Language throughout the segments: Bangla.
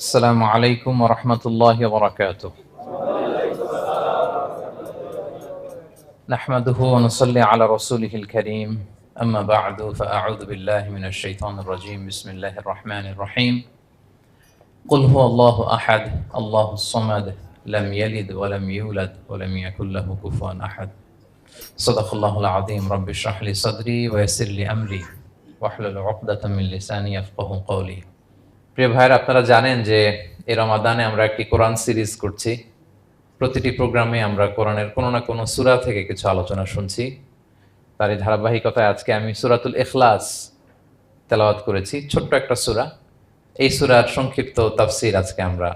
السلام عليكم ورحمة الله وبركاته. نحمده ونصلي على رسوله الكريم. أما بعد فأعوذ بالله من الشيطان الرجيم. بسم الله الرحمن الرحيم. قل هو الله أحد الله الصمد لم يلد ولم يولد ولم يكن له كفوا أحد. صدق الله العظيم. رب اشرح لي صدري ويسر لي أمري واحلل عقدة من لساني يفقهوا قولي. প্রিয় ভাইরা, আপনারা জানেন যে এই রমাদানে আমরা একটি কোরআন সিরিজ করছি। প্রতিটি প্রোগ্রামে আমরা কোরআনের কোনো না কোনো সূরা থেকে কিছু আলোচনা শুনছি। তারই ধারাবাহিকতায় আজকে আমি সূরাতুল ইখলাস তেলাওয়াত করেছি, ছোট্ট একটা সূরা। এই সূরার সংক্ষিপ্ত তাফসীর আজকে আমরা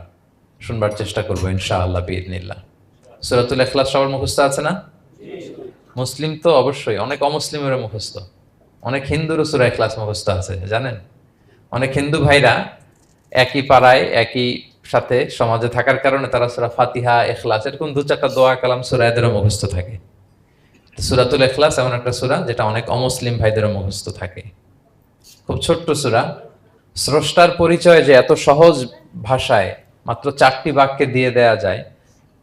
শুনবার চেষ্টা করব ইনশাআল্লাহ বিইذنিল্লাহ। সূরাতুল ইখলাস সবার মুখস্থ আছে না? মুসলিম তো অবশ্যই, অনেক অমুসলিমেরও মুখস্থ, অনেক হিন্দুরও সূরা ইখলাস মুখস্থ আছে, জানেন? অনেক হিন্দু ভাইরা একই পাড়ায় একই সাথে সমাজে থাকার কারণে তারা সূরা ফাতিহা, ইখলাস এরকম দু চারটা দোয়া কালাম সূরা এদেরও মুখস্থ থাকে। সূরাতুল ইখলাস এমন একটা সূরা যেটা অনেক অমুসলিম ভাইদেরও মুখস্থ থাকে। খুব ছোট্ট সূরা। স্রষ্টার পরিচয় যে এত সহজ ভাষায় মাত্র 4টি বাক্যে দিয়ে দেয়া যায়,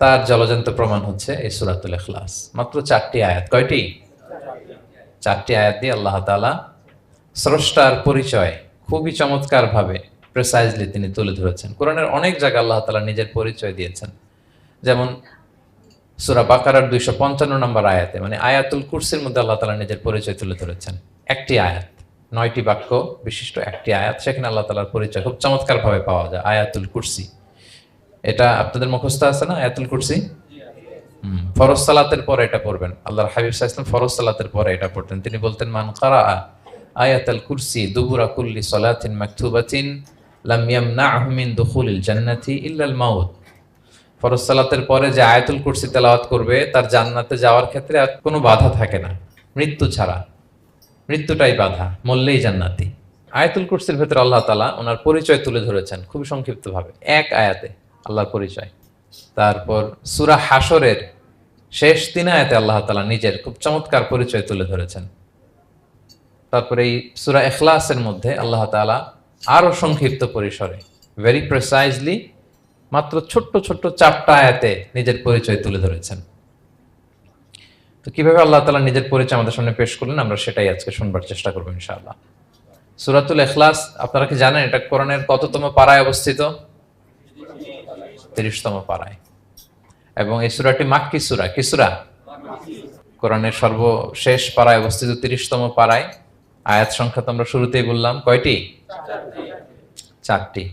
তার জলজন্ত প্রমাণ হচ্ছে এই সূরাতুল ইখলাস। মাত্র 4টি আয়াত। কয়টি? 4টি আয়াত দিয়ে আল্লাহ তাআলা স্রষ্টার পরিচয় খুবই চমৎকার ভাবে প্রিসাইজলি তিনি তুলে ধরেছেন। কোরআনের অনেক জায়গায় আল্লাহ তাআলা নিজের পরিচয় দিয়েছেন। যেমন সূরা বাকারার 255 নম্বর আয়াতে, মানে আয়াতুল কুরসির মধ্যে আল্লাহ তাআলা নিজের পরিচয় তুলে ধরেছেন। একটি আয়াত, 9টি বাক্য বিশিষ্ট একটি আয়াত, সেখানে আল্লাহ তাআলার পরিচয় খুব চমৎকার ভাবে পাওয়া যায়। আয়াতুল কুরসি, এটা আপনাদের মুখস্থ আছে না? আয়াতুল কুরসি ফরজ সালাতের পরে এটা পড়বেন। আল্লাহর হাবিব সাল্লাল্লাহু আলাইহি ওয়াসাল্লাম ফরজ সালাতের পরে এটা পড়তেন। তিনি বলতেন, মান কারা আয়াতুল কুরসি দুবুরা কুল্লি সালাতিন মাকতুবাতিন লাম ইয়ামনাহু মিন দুখুলিল জান্নাতি ইল্লাল মাউত। ফরজ সালাতের পরে যে আয়াতুল কুরসি তেলাওয়াত করবে তার জান্নাতে যাওয়ার ক্ষেত্রে আর কোনো বাধা থাকে না, মৃত্যু ছাড়া। মৃত্যুটাই বাধা, মরলেই জান্নাতি। আয়াতুল কুরসির ভেতরে আল্লাহ তাআলা ওনার পরিচয় তুলে ধরেছেন খুবই সংক্ষিপ্তভাবে, এক আয়াতে আল্লাহর পরিচয়। তারপর সূরা হাশরের শেষ 3 আয়াতে আল্লাহ তাআলা নিজের খুব চমৎকার পরিচয় তুলে ধরেছেন। তারপরে এই সূরা ইখলাসের মধ্যে আল্লাহ তাআলা আরো সংক্ষিপ্ত পরিসরে, ভেরি প্রিসাইজলি, মাত্র ছোট্ট ছোট্ট 4টা আয়াতে নিজের পরিচয় তুলে ধরেছেন। তো কিভাবে আল্লাহ তাআলা নিজের পরিচয় আমাদের সামনে পেশ করলেন, আমরা সেটাই আজকে শুনবার চেষ্টা করবো ইনশাআল্লাহ। সূরাতুল ইখলাস আপনারা কি জানেন এটা কোরআনের কততম পারায় অবস্থিত? 30তম পারায়। এবং এই সূরাটি মাক্কি সূরা। কি সূরা? কোরআনের সর্বশেষ পারায় অবস্থিত 30তম পারায়। আয়াত সংখ্যা তো আমরা শুরুতেই বললাম, কয়টি? 4টি।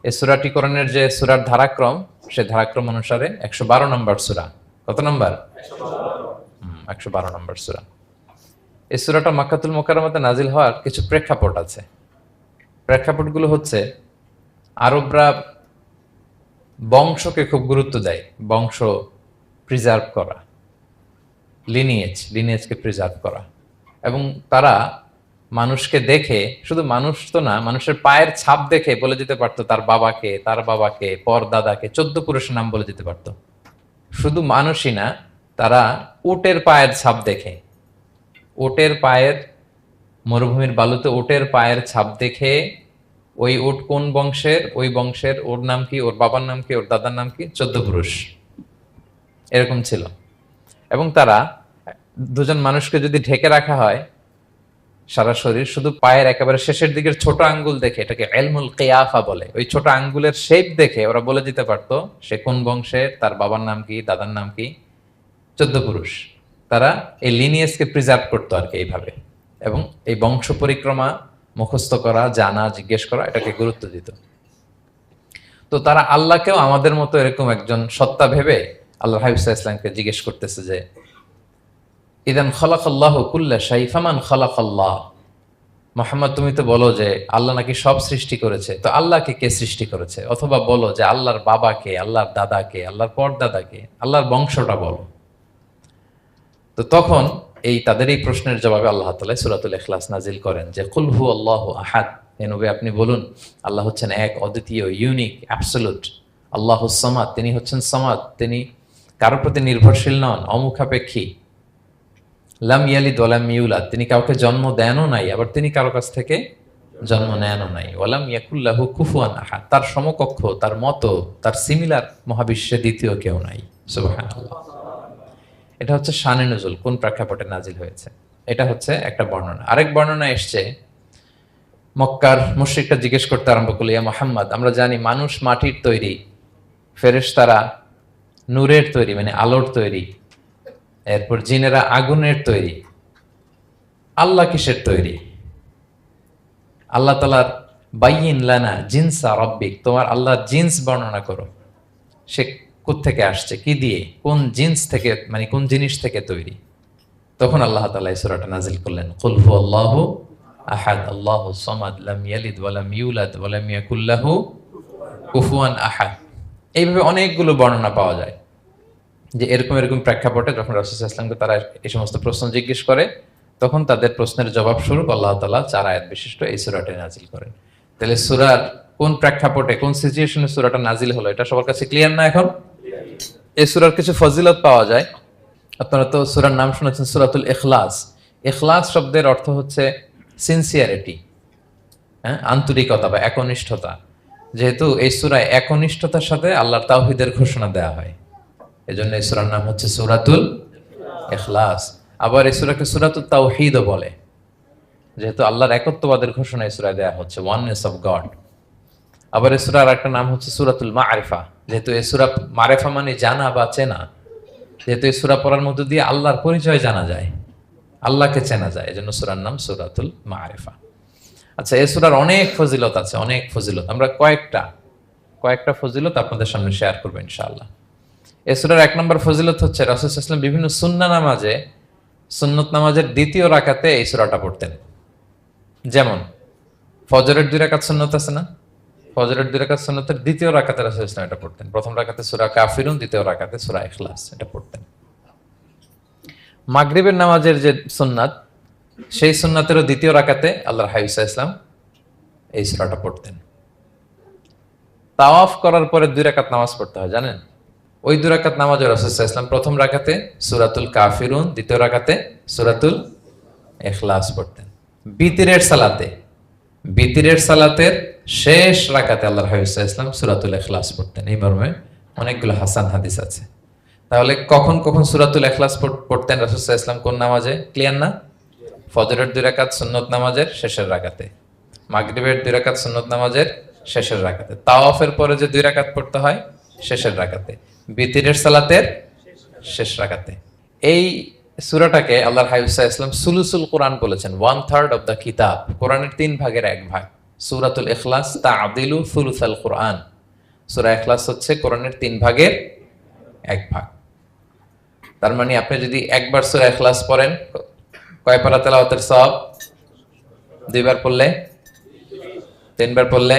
এই সূরাটি কোরআনের যে সূরার ধারাক্রম, সে ধারাক্রম অনুসারে 112 নম্বর সূরা। কত নম্বর? 112 নম্বর সূরা। এই সূরাটা মক্কাতুল মুকাররমাতে নাজিল হওয়ার কিছু প্রেক্ষাপট আছে। প্রেক্ষাপটগুলো হচ্ছে, আরবরা বংশকে খুব গুরুত্ব দেয়, বংশ প্রিজার্ভ করা, লিনিয়েজকে প্রিজার্ভ করা। এবং তারা মানুষকে দেখে, শুধু মানুষ তো না, মানুষের পায়ের ছাপ দেখে বলে দিতে পারতো তার বাবাকে, তার বাবাকে, পর দাদাকে, 14 পুরুষের নাম বলে দিতে পারতো। শুধু মানুষই না, তারা উটের পায়ের ছাপ দেখে, উটের পায়ের, মরুভূমির বালুতে উটের পায়ের ছাপ দেখে ওই উট কোন বংশের, ওই বংশের ওর নাম কি, ওর বাবার নাম কি, ওর দাদার নাম কি, 14 পুরুষ এরকম ছিল। এবং তারা দুজন মানুষকে যদি ঢেকে রাখা হয় সারা শরীর, শুধু পায়ের একেবারে শেষের দিকের ছোট আঙ্গুল দেখে, এটাকে ইলমুল কিয়াফা বলে, ওই ছোট আঙ্গুলের শেপ দেখে ওরা বলে দিতে পারতো সে কোন বংশের, তার বাবার নাম কি, দাদার নাম কি, 14 পুরুষ। তারা এই লিনিয়েজকে প্রিজার্ভ করতো আর কি এইভাবে। এবং এই বংশ পরিক্রমা মুখস্থ করা, জানা, জিজ্ঞেস করা, এটাকে গুরুত্ব দিত। তো তারা আল্লাহকেও আমাদের মতো এরকম একজন সত্তা ভেবে আল্লাহ হাবিব সাল্লাল্লাহু আলাইহি ওয়াসাল্লামকে জিজ্ঞেস করতেছে যে, ইদান খালাকাল্লাহু কুল্লা শাই ফামান খালাকাল্লাহ। মুহাম্মদ, তুমি তো বলো যে আল্লাহ নাকি সব সৃষ্টি করেছে, তো আল্লাহকে কে সৃষ্টি করেছে? অথবা বলো যে আল্লাহর বাবাকে, আল্লাহর দাদাকে, আল্লাহর পরদাদাকে, আল্লাহর বংশটা বলো। তো তখন তাদের এই প্রশ্নের জবাবে আল্লাহ তাআলা সূরাতুল ইখলাস নাজিল করেন যে, কুল হু আল্লাহু আহাদ। হে নবী, আপনি বলুন আল্লাহ হচ্ছেন এক, অদ্বিতীয়, ইউনিক, অ্যাবসলিউট। আল্লাহুস সামাদ, তিনি হচ্ছেন সামাদ, তিনি কারোর প্রতি নির্ভরশীল নন, অমুখাপেক্ষী। লাম ইয়ালিদ ওয়া লাম ইউলাদ, তিনি কাউকে জন্ম দেনও নাই, আবার তিনি কারো কাছ থেকে জন্ম নেনও নাই। ওয়ালাম ইয়াকুল্লাহু কুফুয়ান আহাদ, তার সমকক্ষ, তার মতো, তার সিমিলার মহাবিশ্বে দ্বিতীয় কেউ নাই। সুবহানাল্লাহ। এটা হচ্ছে শানে নুজুল, কোন প্রেক্ষাপটে নাজিল হয়েছে, এটা হচ্ছে একটা বর্ণনা। আরেক বর্ণনা এসছে, মক্কার মুশরিকরা জিজ্ঞেস করতে আরম্ভ করলো, ইয়া মুহাম্মদ, আমরা জানি মানুষ মাটির তৈরি, ফেরেশতারা নূরের তৈরি মানে আলোর তৈরি, এরপর জিনেরা আগুনের তৈরি, আল্লাহ কিসের তৈরি? আল্লাহ তাআলার বাইয়িন লানা জিনসা রাব্বিক, তোমার আল্লাহর জিন্স বর্ণনা করো, সে কোত্থেকে আসছে, কি দিয়ে, কোন জিন্স থেকে, মানে কোন জিনিস থেকে তৈরি। তখন আল্লাহ তাআলা এই সূরাটা নাজিল করলেন, কুল হুয়াল্লাহু আহাদ আল্লাহুস সামাদ লাম ইয়ালিদ ওয়া লাম ইউলাদ ওয়া লাম ইয়াকুল লাহু কুফুয়ান আহাদ। এইভাবে অনেকগুলো বর্ণনা পাওয়া যায় যে এরকম এরকম প্রেক্ষাপটে যখন রাসূল সাল্লাল্লাহু আলাইহি ওয়াসাল্লামকে তারা এই সমস্ত প্রশ্ন জিজ্ঞেস করে, তখন তাদের প্রশ্নের জবাব স্বরূপ আল্লাহ তাআলা 4 আয়াত বিশিষ্ট এই সূরাটি নাজিল করেন। তাহলে সূরার কোন প্রেক্ষাপটে, কোন সিচুয়েশনে সূরাটা নাজিল হলো, এটা সবার কাছে ক্লিয়ার না এখন? এই সূরার কিছু ফজিলত পাওয়া যায়। আপনারা তো সূরার নাম শুনেছেন সূরাতুল ইখলাস। ইখলাস শব্দের অর্থ হচ্ছে সিনসিয়ারিটি, হ্যাঁ, আন্তরিকতা বা একনিষ্ঠতা। যেহেতু এই সূরায় একনিষ্ঠতার সাথে আল্লাহর তাওহীদের ঘোষণা দেওয়া হয়, এজন্য এই সূরার নাম হচ্ছে সূরাতুল ইখলাস। আবার এই সূরাকে সূরাতুত তাওহীদও বলে, যেহেতু আল্লাহর একত্ববাদের ঘোষণা এই সূরায় দেওয়া হচ্ছে, ওয়াননেস অফ গড। আবার এই সূরার একটা নাম হচ্ছে সূরাতুল মারিফা, যেহেতু এই সূরা মারিফা মানে জানা বা চেনা, যেহেতু এই সূরা পড়ার মধ্য দিয়ে আল্লাহর পরিচয় জানা যায়, আল্লাহকে চেনা যায়, এজন্য সূরার নাম সূরাতুল মারিফা। আচ্ছা, এই সূরার অনেক ফজিলত আছে, অনেক ফজিলত। আমরা কয়েকটা ফজিলত আপনাদের সামনে শেয়ার করবো ইনশাআল্লাহ। এই সূরার 1 নম্বর ফজিলত হচ্ছে রাসূল সাল্লাল্লাহু আলাইহি ওয়াসাল্লাম বিভিন্ন সুন্নাহ নামাজে, সুন্নত নামাজের দ্বিতীয় রাকাতে এই সূরাটা পড়তেন। যেমন ফজরের 2 রাকাত সুন্নত আছে না, ফজরের 2 রাকাত সুন্নতের দ্বিতীয় রাকাতে রাসূল সাল্লাল্লাহু আলাইহি ওয়াসাল্লাম এটা পড়তেন। প্রথম রাকাতে সূরা কাফিরুন, দ্বিতীয় রাকাতে সূরা ইখলাস, এটা পড়তেন। মাগরিবের নামাজের যে সুন্নাত, সেই সুন্নাতেরও দ্বিতীয় রাকাতে আল্লাহর হাবিব সাল্লাল্লাহু আলাইহি ওয়াসাল্লাম এই সূরাটা পড়তেন। তাওয়াফ করার পরে 2 রাকাত নামাজ পড়তে হয়, জানেন? ওই 2 রাকাত নামাজে রাসূল সাল্লাল্লাহু আলাইহি ওয়াসাল্লাম প্রথম রাকাতে সূরাতুল কাফিরুন, দ্বিতীয় রাকাতে সূরাতুল ইখলাস পড়তেন। বিতিরের সালাতের শেষ রাকাতে আল্লাহর হাবিব সাল্লাল্লাহু আলাইহি ওয়াসাল্লাম সূরাতুল ইখলাস পড়তেন। এই মর্মে অনেকগুলো হাসান হাদিস আছে। তাহলে কখন কখন সূরাতুল ইখলাস পড়তেন রাসূল সাল্লাল্লাহু আলাইহি ওয়াসাল্লাম, কোন নামাজে? ক্লিয়ার না? ফজরের 2 রাকাত সুন্নত নামাজের শেষের রাকাতে, মাগরিবের 2 রাকাত সুন্নত নামাজের শেষের রাকাতে, তাওয়াফের পরে যে 2 রাকাত পড়তে হয় শেষের রাকাতে, বিতিরের সালাতের শেষ রাকাতে। এই সূরাটাকে আল্লাহর হাবিব সাল্লাল্লাহু আলাইহি ওয়াসাল্লাম সুলুসুল কোরআন বলেছেন, 1/3 অফ দ্য কিতাব। কোরআনের 3 ভাগের 1 ভাগ। সূরাতুল ইখলাস তা'দিলু সুলুসাল কোরআন। সূরা ইখলাস হচ্ছে কোরআনের 3 ভাগের 1 ভাগ। তার মানে আপনি যদি একবার সূরা ইখলাস পড়েন, কয় পারা তেলাওয়াতের সওয়াব? 2 বার পড়লে, 3 বার পড়লে,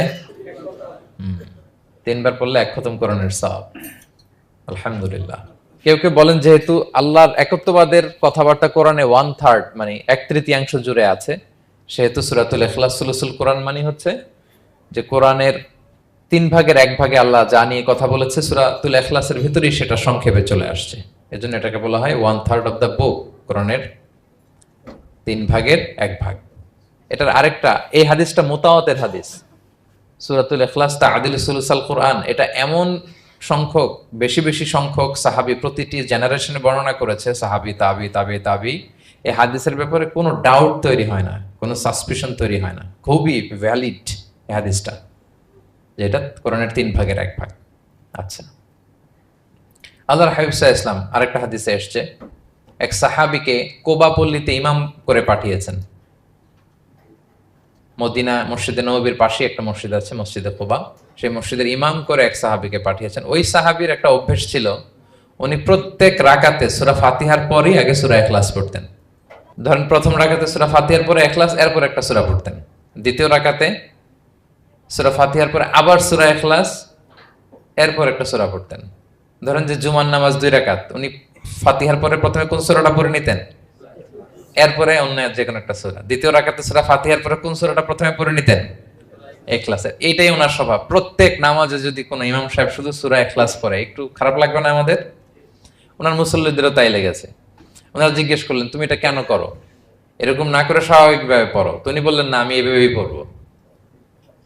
3 বার পড়লে 1 খতম কোরআনের সওয়াব। আলহামদুলিল্লাহ। কেউ কেউ বলেন যেহেতু আল্লাহর একত্ববাদের কথাবার্তা কোরআনে 1/3 মানে 1/3 জুড়ে আছে, সেহেতু সূরাতুল ইখলাস সুলুসুল কোরআন মানে হচ্ছে যে কোরআনের 3 ভাগের 1 ভাগে আল্লাহ যা নিয়ে কথা বলেছে সূরাতুল ইখলাসের ভিতরেই সেটা সংক্ষেপে চলে আসছে। এজন্য এটাকে বলা হয় 1/3 অফ দ্য বুক, কোরআনের 3 ভাগের 1 ভাগ। এটার আরেকটা, এই হাদিসটা মুতাওয়াতির হাদিস। সূরাতুল ইখলাস তা'দিলু সুলুসাল কোরআন, এটা এমন সংখ্যক, বেশি বেশি সংখ্যক সাহাবী প্রতিটি জেনারেশনে বর্ণনা করেছে, সাহাবী, তাবি। এই হাদিসের ব্যাপারে কোনো ডাউট তৈরি হয় না, কোনো সাসপিশন তৈরি হয় না, খুবই ভ্যালিড এই হাদিসটা, যেটা কোরআনের 3 ভাগের 1 ভাগ। আচ্ছা, আল্লাহর হাবিব সাল্লাল্লাহু আলাইহি ওয়াসাল্লাম আরেকটা হাদিসে এসেছে, এক সাহাবীকে কোবা পল্লীতে ইমাম করে পাঠিয়েছেন। মদিনা মসজিদে নববীর পাশে একটা মসজিদ আছে, মসজিদে কোবা, সেই মসজিদের ইমাম করে এক সাহাবীকে পাঠিয়েছেন। ওই সাহাবীর একটা অভ্যেস ছিল, উনি প্রত্যেক রাকাতে সূরা ফাতিহার পরই আগে সূরা ইখলাস পড়তেন। ধরেন প্রথম রাকাতে সূরা ফাতিহার পরে ইখলাস, এরপর একটা সূরা পড়তেন। দ্বিতীয় রাকাতে সূরা ফাতিহার পরে আবার সূরা ইখলাস, এরপর একটা সূরা পড়তেন। ধরেন যে জুমার নামাজ 2 রাকাত, উনি ফাতিহার পরে প্রথমে কোন সূরাটা পড়ে নিতেন, এরপরে অন্য যে কোনো একটা সূরা। দ্বিতীয় রাকাতে সূরা ফাতিহার পরে কোন সূরাটা প্রথমে পড়ে নিতেন? ইখলাসের। এইটাই ওনার স্বভাব। প্রত্যেক নামাজে যদি কোনো ইমাম সাহেব শুধু সূরা ইখলাস পড়ে, একটু খারাপ লাগবে না আমাদের? ওনার মুসল্লিদেরও তাই লেগেছে। ওনারা জিজ্ঞেস করলেন, তুমি এটা কেন করো? এরকম না করে স্বাভাবিকভাবে পড়ো। তো উনি বললেন, না, আমি এইভাবেই পড়বো।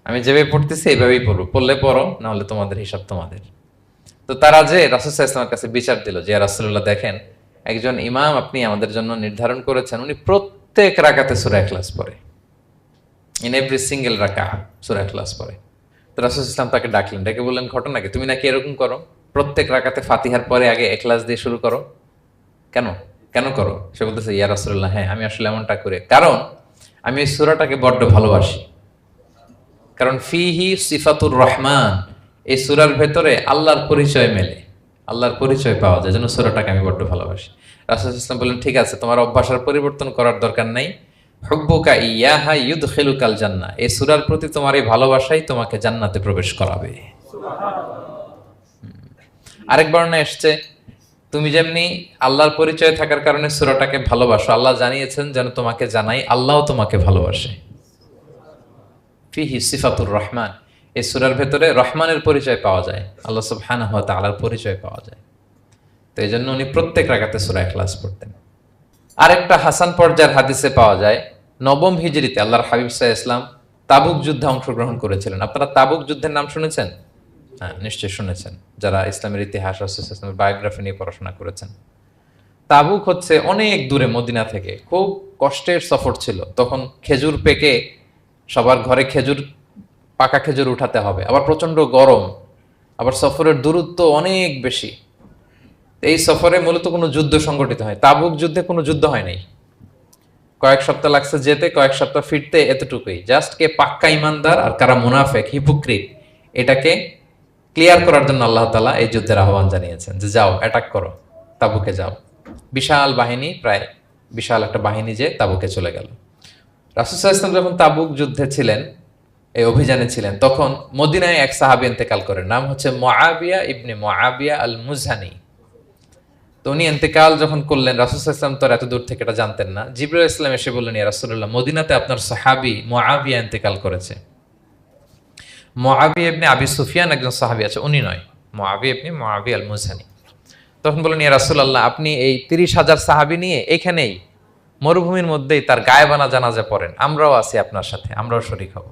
আমি যেভাবে পড়তেছি এইভাবেই পড়বো, পড়লে পড়ো, না হলে তোমাদের হিসাব তোমাদের। তো তারা যে রাসূল সাল্লাল্লাহু আলাইহি ওয়াসাল্লামের কাছে বিচার দিল যে রাসূলুল্লাহ দেখেন, একজন ইমাম আপনি আমাদের জন্য নির্ধারণ করেছেন, উনি প্রত্যেক রাকাতে সূরা ইখলাস পড়ে, ইন এভরি সিঙ্গেল রাকা সূরা ইখলাস পড়ে। তো রাসূল সাল্লাল্লাহু আলাইহি ওয়াসাল্লাম তাকে ডাকলেন, ডেকে বললেন ঘটনা কি, তুমি নাকি এরকম করো, প্রত্যেক রাকাতে ফাতিহার পরে আগে ইখলাস দিয়ে শুরু করো, কেন কেন করো? সে বলতেছে, ইয়া রাসূলুল্লাহ, হ্যাঁ আমি আসলে এমনটা করি, কারণ আমি এই সূরাটাকে বড্ড ভালোবাসি। কারণ ফিহি সিফাতুর রহমান, এই সূরার ভেতরে আল্লাহর পরিচয় মেলে, আল্লাহর পরিচয় পাওয়া যায়, যেন সূরাটাকে আমি বড্ড ভালোবাসি। রাসূল সাল্লাল্লাহু আলাইহি ওয়াসাল্লাম বললেন, ঠিক আছে, তোমার অভ্যাসের পরিবর্তন করার দরকার নাই, হুব্বুকা ইয়াহা ইউদখিলুকাল জান্নাহ, এই সূরার প্রতি তোমার এই ভালোবাসাই তোমাকে জান্নাতে প্রবেশ করাবে। আরেক বর্ণনায় এসেছে, তুমি যেমনি আল্লাহর পরিচয় থাকার কারণে সূরাটাকে ভালোবাসো, আল্লাহ জানিয়েছেন যেন তোমাকে জানাই আল্লাহও তোমাকে ভালোবাসে। ফিহি সিফাতুর রহমান, এই সূরার ভেতরে রহমানের পরিচয় পাওয়া যায়, আল্লাহ সুবহানাহু ওয়া তাআলার পরিচয় পাওয়া যায়। তো এই জন্য উনি প্রত্যেক রাকাতে সূরা ইখলাস পড়তেন। আরেকটা হাসান পর্যায়ের হাদিসে পাওয়া যায়, নবম হিজরিতে আল্লাহর হাবিব সাল্লাল্লাহু আলাইহি ওয়াসাল্লাম তাবুক যুদ্ধে অংশগ্রহণ করেছিলেন। আপনারা তাবুক যুদ্ধের নাম শুনেছেন? হ্যাঁ, নিশ্চয়ই শুনেছেন, যারা ইসলামের ইতিহাস, রাসূল সাল্লাল্লাহু আলাইহি ওয়াসাল্লামের বায়োগ্রাফি নিয়ে পড়াশোনা করেছেন। তাবুক হচ্ছে অনেক দূরে মদিনা থেকে, খুব কষ্টের সফর ছিল। তখন খেজুর পেকে সবার ঘরে খেজুর, পাকা খেজুর উঠাতে হবে, আবার প্রচন্ড গরম, আবার সফরের দূরত্ব অনেক বেশি। এই সফরে মূলত কোনো যুদ্ধ সংগঠিত হয়, তাবুক যুদ্ধে কোনো যুদ্ধ হয় নাই। কয়েক সপ্তাহ লাগছে যেতে, কয়েক সপ্তাহ ফিরতে, এতটুকুই। জাস্ট কে পাক্কা ইমানদার আর কারা মুনাফেক, হিপোক্রিট, এটাকে ক্লিয়ার করার জন্য আল্লাহ তাআলা এই যুদ্ধের আহ্বান জানিয়েছেন যে যাও, অ্যাটাক করো, তাবুকে যাও। বিশাল বাহিনী, প্রায় বিশাল একটা বাহিনী যে তাবুকে চলে গেল। রাসূল সাল্লাল্লাহু আলাইহি ওয়াসাল্লাম যখন তাবুক যুদ্ধে ছিলেন, এই অভিযানে ছিলেন, তখন মদিনায় এক সাহাবী ইন্তেকাল করেন, নাম হচ্ছে মুআবিয়া ইবনে মুআবিয়া আল মুজহানি। তো উনি ইন্তেকাল যখন করলেন, রাসূল সাল্লাল্লাহু আলাইহি ওয়াসাল্লাম তো এত দূর থেকে এটা জানতেন না। জিবরাইল আলাইহিস সালাম এসে বললেন, ইয়া রাসূলুল্লাহ, মদিনাতে আপনার সাহাবী মুআবিয়া ইন্তেকাল করেছে। মুআবিয়া ইবনে আবি সুফিয়ান একজন সাহাবী আছে, উনি নয়, মুআবিয়া ইবনে মুআবিয়া আল মুজহানি। তখন বললেন, ইয়া রাসূলুল্লাহ, আপনি এই ৩০,০০০ সাহাবী নিয়ে এখানেই মরুভূমির মধ্যেই তার গায়েবানা জানাজা পড়েন, আমরাও আছি আপনার সাথে, আমরাও শরীক হব।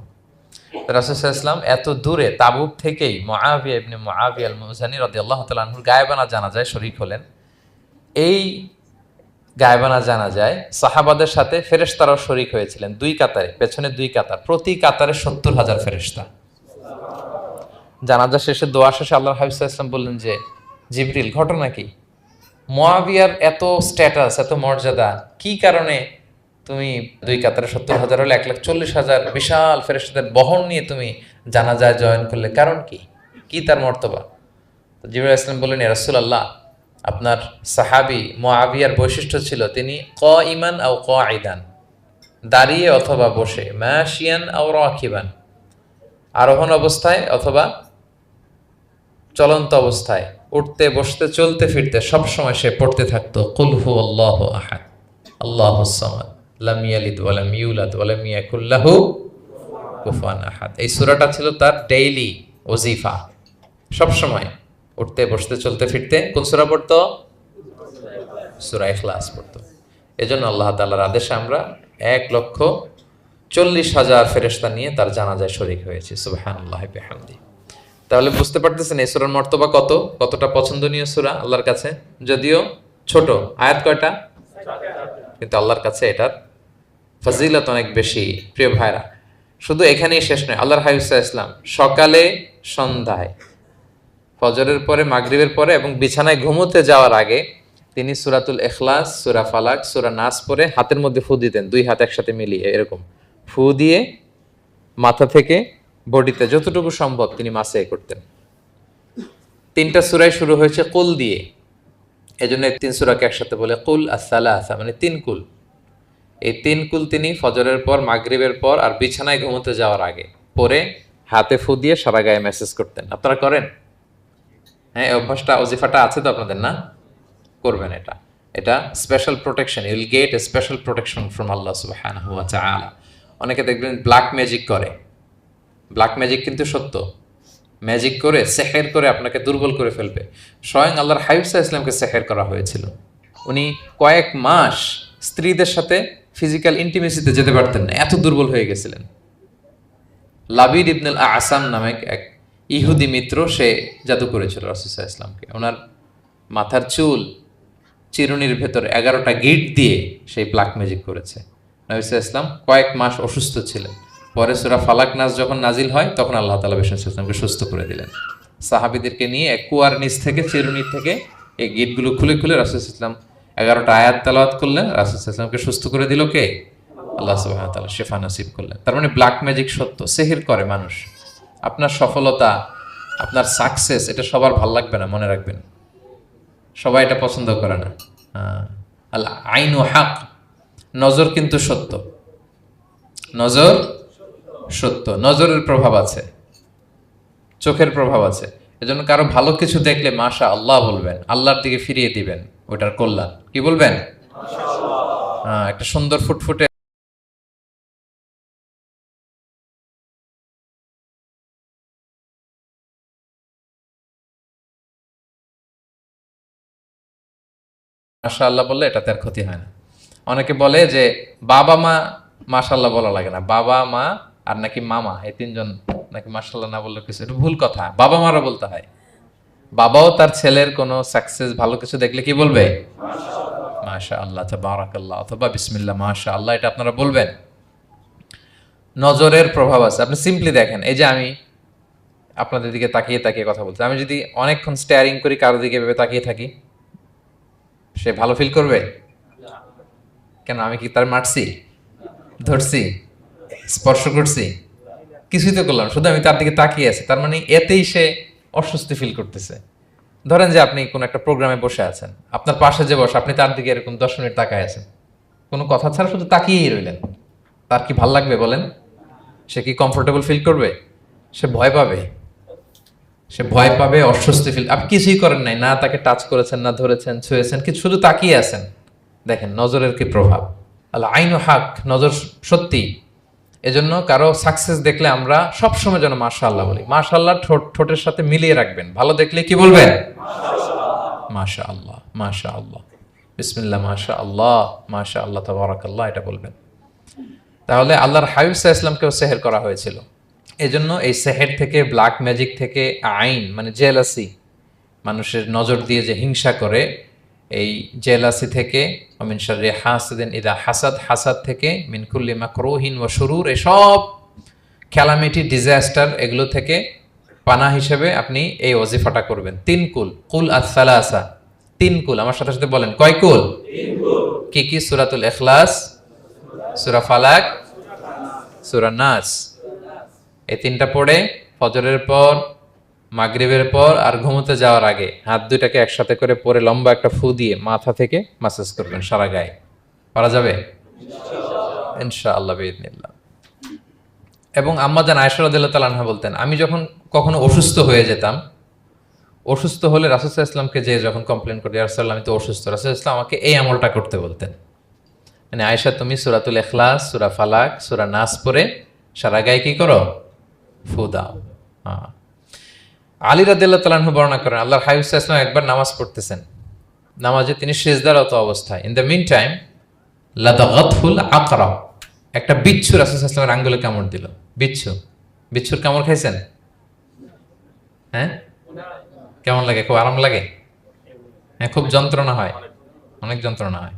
রাসূল সাল্লাল্লাহু আলাইহি ওয়াসাল্লাম এত দূরে তাবুক থেকেই মুআবিয়া ইবনে মুআবিয়া আল মুজহানি রাদিয়াল্লাহু তাআলা আনহুর গায়েবানা জানাজায় শরীক হলেন। এই গায়েবানা জানাজায় সাহাবাদের সাথে ফেরেশতারাও শরীক হয়েছিলেন, দুই কাতারে, পেছনে দুই কাতার, প্রতি কাতারে ৭০,০০০ ফেরেশতা। জানাজা শেষে, দোয়া শেষে আল্লাহর হাবিব সাল্লাল্লাহু আলাইহি ওয়াসাল্লাম বললেন যে, জিবরিল, ঘটনা কি? মুআবিয়ার এত স্ট্যাটাস, এত মর্যাদা, কি কারণে তুমি দুই কাতারে ৭০,০০০ হলে ১,৪০,০০০ বিশাল ফেরেশতাদের বহন নিয়ে তুমি জানাজায় জয়েন করলে, কারণ কি? কি তার মর্তবা? তো জিবরাইল আলাইহিস সালাম বললেন, ইয়া রাসূলুল্লাহ, আপনার সাহাবী মুআবিয়ার বৈশিষ্ট্য ছিল তিনি কাইমান আও কাঈদান, দাঁড়িয়ে অথবা বসে, মাশিয়ান আও রাকিবান, আরোহণ অবস্থায় অথবা চলন্ত অবস্থায়, উঠতে বসতে চলতে ফিরতে সবসময় সে পড়তে থাকতো কুল হুয়াল্লাহু আহাদ আল্লাহুস সামাদ লাম ইয়ালিদ ওয়া লাম ইউলাদ ওয়া লাম ইয়াকুল লাহু কুফুয়ান আহাদ। এই সূরাটা ছিল তার ডেইলি ওজিফা, সবসময় উঠতে বসতে চলতে ফিরতে কোন সূরা পড়তো? সূরা ইখলাস পড়তো। এজন্য আল্লাহ তাআলার আদেশে আমরা ১,৪০,০০০ ফেরেশতা নিয়ে তার জানাজায় শরীক হয়েছি। সুবহানাল্লাহি বিহামদি। তাহলে বুঝতে পারতেছেন এই সূরার মর্তবা কতটা পছন্দনীয় সূরা আল্লাহর কাছে। যদিও ছোট আয়াত, কয়টা? কিন্তু আল্লাহর কাছে এটার ফজিলত অনেক বেশি। প্রিয় ভাইরা, শুধু এখানেই শেষ নয়, আল্লাহর হাবিব সাল্লাল্লাহু আলাইহি ওয়াসাল্লাম সকালে, সন্ধ্যায়, ফজরের পরে, মাগরিবের পরে এবং বিছানায় ঘুমোতে যাওয়ার আগে তিনি সূরাতুল ইখলাস, সূরা ফালাক, সূরা নাস পড়ে হাতের মধ্যে ফু দিতেন, দুই হাত একসাথে মিলিয়ে এরকম ফু দিয়ে মাথা থেকে বডিতে যতটুকু সম্ভব তিনি মাসে করতেন। ৩টা সূরাই শুরু হয়েছে কুল দিয়ে, এজন্য ৩ সূরাকে একসাথে বলে কুল আস-সালাসা, মানে ৩ কুল। এই ৩ কুল তিনি ফজরের পর, মাগরিবের পর আর বিছানায় ঘুমোতে যাওয়ার আগে পরে হাতে ফু দিয়ে সারা গায়ে মেসেজ করতেন। আপনারা করেন? হ্যাঁ, এই অভ্যাসটা, ওজিফাটা আছে তো আপনাদের, না? করবেন এটা। এটা special protection, you will get a special protection from আল্লাহ সুবহানাহু ওয়া তাআলা। অনেকে দেখবেন ব্ল্যাক ম্যাজিক করে, ব্ল্যাক ম্যাজিক কিন্তু সত্য, ম্যাজিক করে, সেহের করে আপনাকে দুর্বল করে ফেলবে। স্বয়ং আল্লাহর হাবিব সাল্লাল্লাহু আলাইহি ওয়াসাল্লামকে সেহের করা হয়েছিল। উনি কয়েক মাস স্ত্রীদের সাথে ফিজিক্যাল ইন্টিমেসিতে যেতে পারতেন না, এত দুর্বল হয়ে গেছিলেন। লাবিদ ইবনুল আসাম নামে এক ইহুদি মিত্র, সে জাদু করেছিল রাসূল সাল্লাল্লাহু আলাইহি ওয়াসাল্লামকে। ওনার মাথার চুল চিরুনির ভেতর 11টা গিট দিয়ে সেই ব্ল্যাক ম্যাজিক করেছে। নবী সাল্লাল্লাহু আলাইহি ওয়াসাল্লাম কয়েক মাস অসুস্থ ছিলেন। পরে সূরা ফালাক নাস যখন নাজিল হয় তখন আল্লাহ তাআলা রাসূল সাল্লাল্লাহু আলাইহি ওয়াসাল্লামকে সুস্থ করে দিলেন। সাহাবীদেরকে নিয়ে এক কুয়ার নিচ থেকে, চিরুনির থেকে এই গিটগুলো খুলে খুলে রাসূল সাল্লাল্লাহু আলাইহি ওয়াসাল্লাম 11টা আয়াত তেলাওয়াত করলেন। রাসূল সাল্লাল্লাহু আলাইহি ওয়াসাল্লামকে সুস্থ করে দিল কে? আল্লাহ সুবহানাহু ওয়া তাআলা শিফা নসিব করলেন। তার মানে ব্ল্যাক ম্যাজিক সত্য, সেহের করে মানুষ। আপনার সফলতা, আপনার সাকসেস, এটা সবার ভাল লাগবে না, মনে রাখবেন। সবাই এটা পছন্দ করে না। আল আইনু হক, নজর কিন্তু সত্য। নজর সত্য, নজরের প্রভাব আছে, চোখের প্রভাব আছে। এজন্য কারো ভালো কিছু দেখলে মাশা আল্লাহ বলবেন, আল্লাহর দিকে ফিরিয়ে দিবেন ওটার কল্যাণ। কি বলবেন? একটা সুন্দর ফুটফুটে মাশাআল্লাহ বললে এটাতে আর ক্ষতি হয় না। অনেকে বলে যে বাবা মা মাশাআল্লাহ বলা লাগে না, বাবা মা আর নাকি মামা, এই তিনজন নাকি মাশাআল্লাহ না বললে কিছু, এটা ভুল কথা। বাবা মারও বলতে হয়। বাবাও তার ছেলের কোনো সাকসেস, ভালো কিছু দেখলে কি বলবে? মাশাআল্লাহ, তাবারাকাল্লাহ, অথবা বিসমিল্লাহ মাশাআল্লাহ, এটা আপনারা বলবেন। নজরের প্রভাব আছে। আপনি সিম্পলি দেখেন, এই যে আমি আপনাদের দিকে তাকিয়ে তাকিয়ে কথা বলছি, আমি যদি অনেকক্ষণ স্টেয়ারিং করি, কারো দিকে ভেবে তাকিয়ে থাকি, সে ভালো ফিল করবে? কেন, আমি কি তার মারছি, ধরছি, স্পর্শ করছি? কিছুই তো করলাম, শুধু আমি তার দিকে তাকিয়ে আছি। তার মানে এতেই সে অস্বস্তি ফিল করতেছে। ধরেন যে আপনি কোন একটা প্রোগ্রামে বসে আছেন, আপনার পাশে যে বসে, আপনি তার দিকে এরকম 10 মিনিট তাকায় আছেন, কোনো কথা ছাড়া শুধু তাকিয়েই রইলেন, তার কি ভাল লাগবে বলেন? সে কি কমফোর্টেবল ফিল করবে? সে ভয় পাবে, সে ভয় পাবে, অস্বস্তি ফিল। আপনি কিছুই করেন নাই, না তাকে টাচ করেছেন, না ধরেছেন, ছুঁয়েছেন, কিছু, শুধু তাকিয়ে আছেন। দেখেন নজরের কি প্রভাব। আল্লাহ আইনু হক, নজর সত্যি। এজন্য কারো সাকসেস দেখলে আমরা সবসময় যেন মাশাআল্লাহ বলি। মাশাআল্লাহ ঠোঁটের সাথে মিলিয়ে রাখবেন। ভালো দেখলে কি বলবেন? মাশাআল্লাহ, মাশাআল্লাহ, বিসমিল্লাহ মাশাআল্লাহ, মাশাআল্লাহ, তাবারাকাল্লাহ, এটা বলবেন। তাহলে আল্লাহর হাবিব সাল্লাল্লাহু আলাইহি ওয়াসাল্লামকেও সেহের করা হয়েছিল। এজন্য এই সেহের থেকে, ব্ল্যাক ম্যাজিক থেকে, আইন মানে জেলাসি, মানুষের নজর দিয়ে যে হিংসা করে, এই জেলাসি থেকে, মিন শাররি হাসিদিন ইযা হাসাদ, হাসাদ থেকে, মিন কুল্লি মাকরুহিন ওয়া শুরুর, এসব ক্যালামিটি, ডিজাস্টার, এগুলো থেকে পানা হিসেবে আপনি এই ওয়াজিফাটা করবেন। 3 কুল, কুল আস-সালাসা, 3 কুল। আমার সাথে সাথে বলেন, কয় কুল? 3 কুল। কি কি? সূরাতুল ইখলাস, সূরা ফালাক, সূরা নাস। এই 3টা পড়ে ফজরের পর, মাগরিবের পর আর ঘুমোতে যাওয়ার আগে হাত দুইটাকে একসাথে করে পরে লম্বা একটা ফু দিয়ে মাথা থেকে মাসাজ করবেন সারা গায়ে। পারা যাবে ইনশাআল্লাহ বিইذنিল্লাহ। এবং আম্মা জান আয়েশা রাদিয়াল্লাহু তাআলা আনহা বলতেন, আমি যখন কখনো অসুস্থ হয়ে যেতাম, অসুস্থ হলে রাসূল সাল্লাল্লাহু আলাইহি ওয়াসাল্লামকে যে যখন কমপ্লেইন করি, ইয়া রাসূলুল্লাহ আমি তো অসুস্থ, রাসূল সাল্লাল্লাহু আলাইহি ওয়াসাল্লাম আমাকে এই আমলটা করতে বলতেন। মানে আয়েশা, তুমি সূরাতুল ইখলাস, সূরা ফালাক, সূরা নাস পড়ে সারা গায়ে কি করো? ফু দাও। হ্যাঁ। আলী রাদিয়াল্লাহু তাআলা আনহু বর্ণনা করেন, আল্লাহর হাবিব সাল্লাল্লাহু আলাইহি ওয়াসাল্লাম একবার নামাজ পড়তেছেন, নামাজে তিনি সিজদারত অবস্থায়, ইন দ্য মিন টাইম লাদাগাতহুল আকরা, একটা বিচ্ছু রাসূল সাল্লাল্লাহু আলাইহি ওয়াসাল্লামের আঙ্গুলে কামড় দিল। বিচ্ছু, বিচ্ছুর কামড় খাইছেন? হ্যাঁ, কেমন লাগে? খুব আরাম লাগে? হ্যাঁ, খুব যন্ত্রণা হয়, অনেক যন্ত্রণা হয়।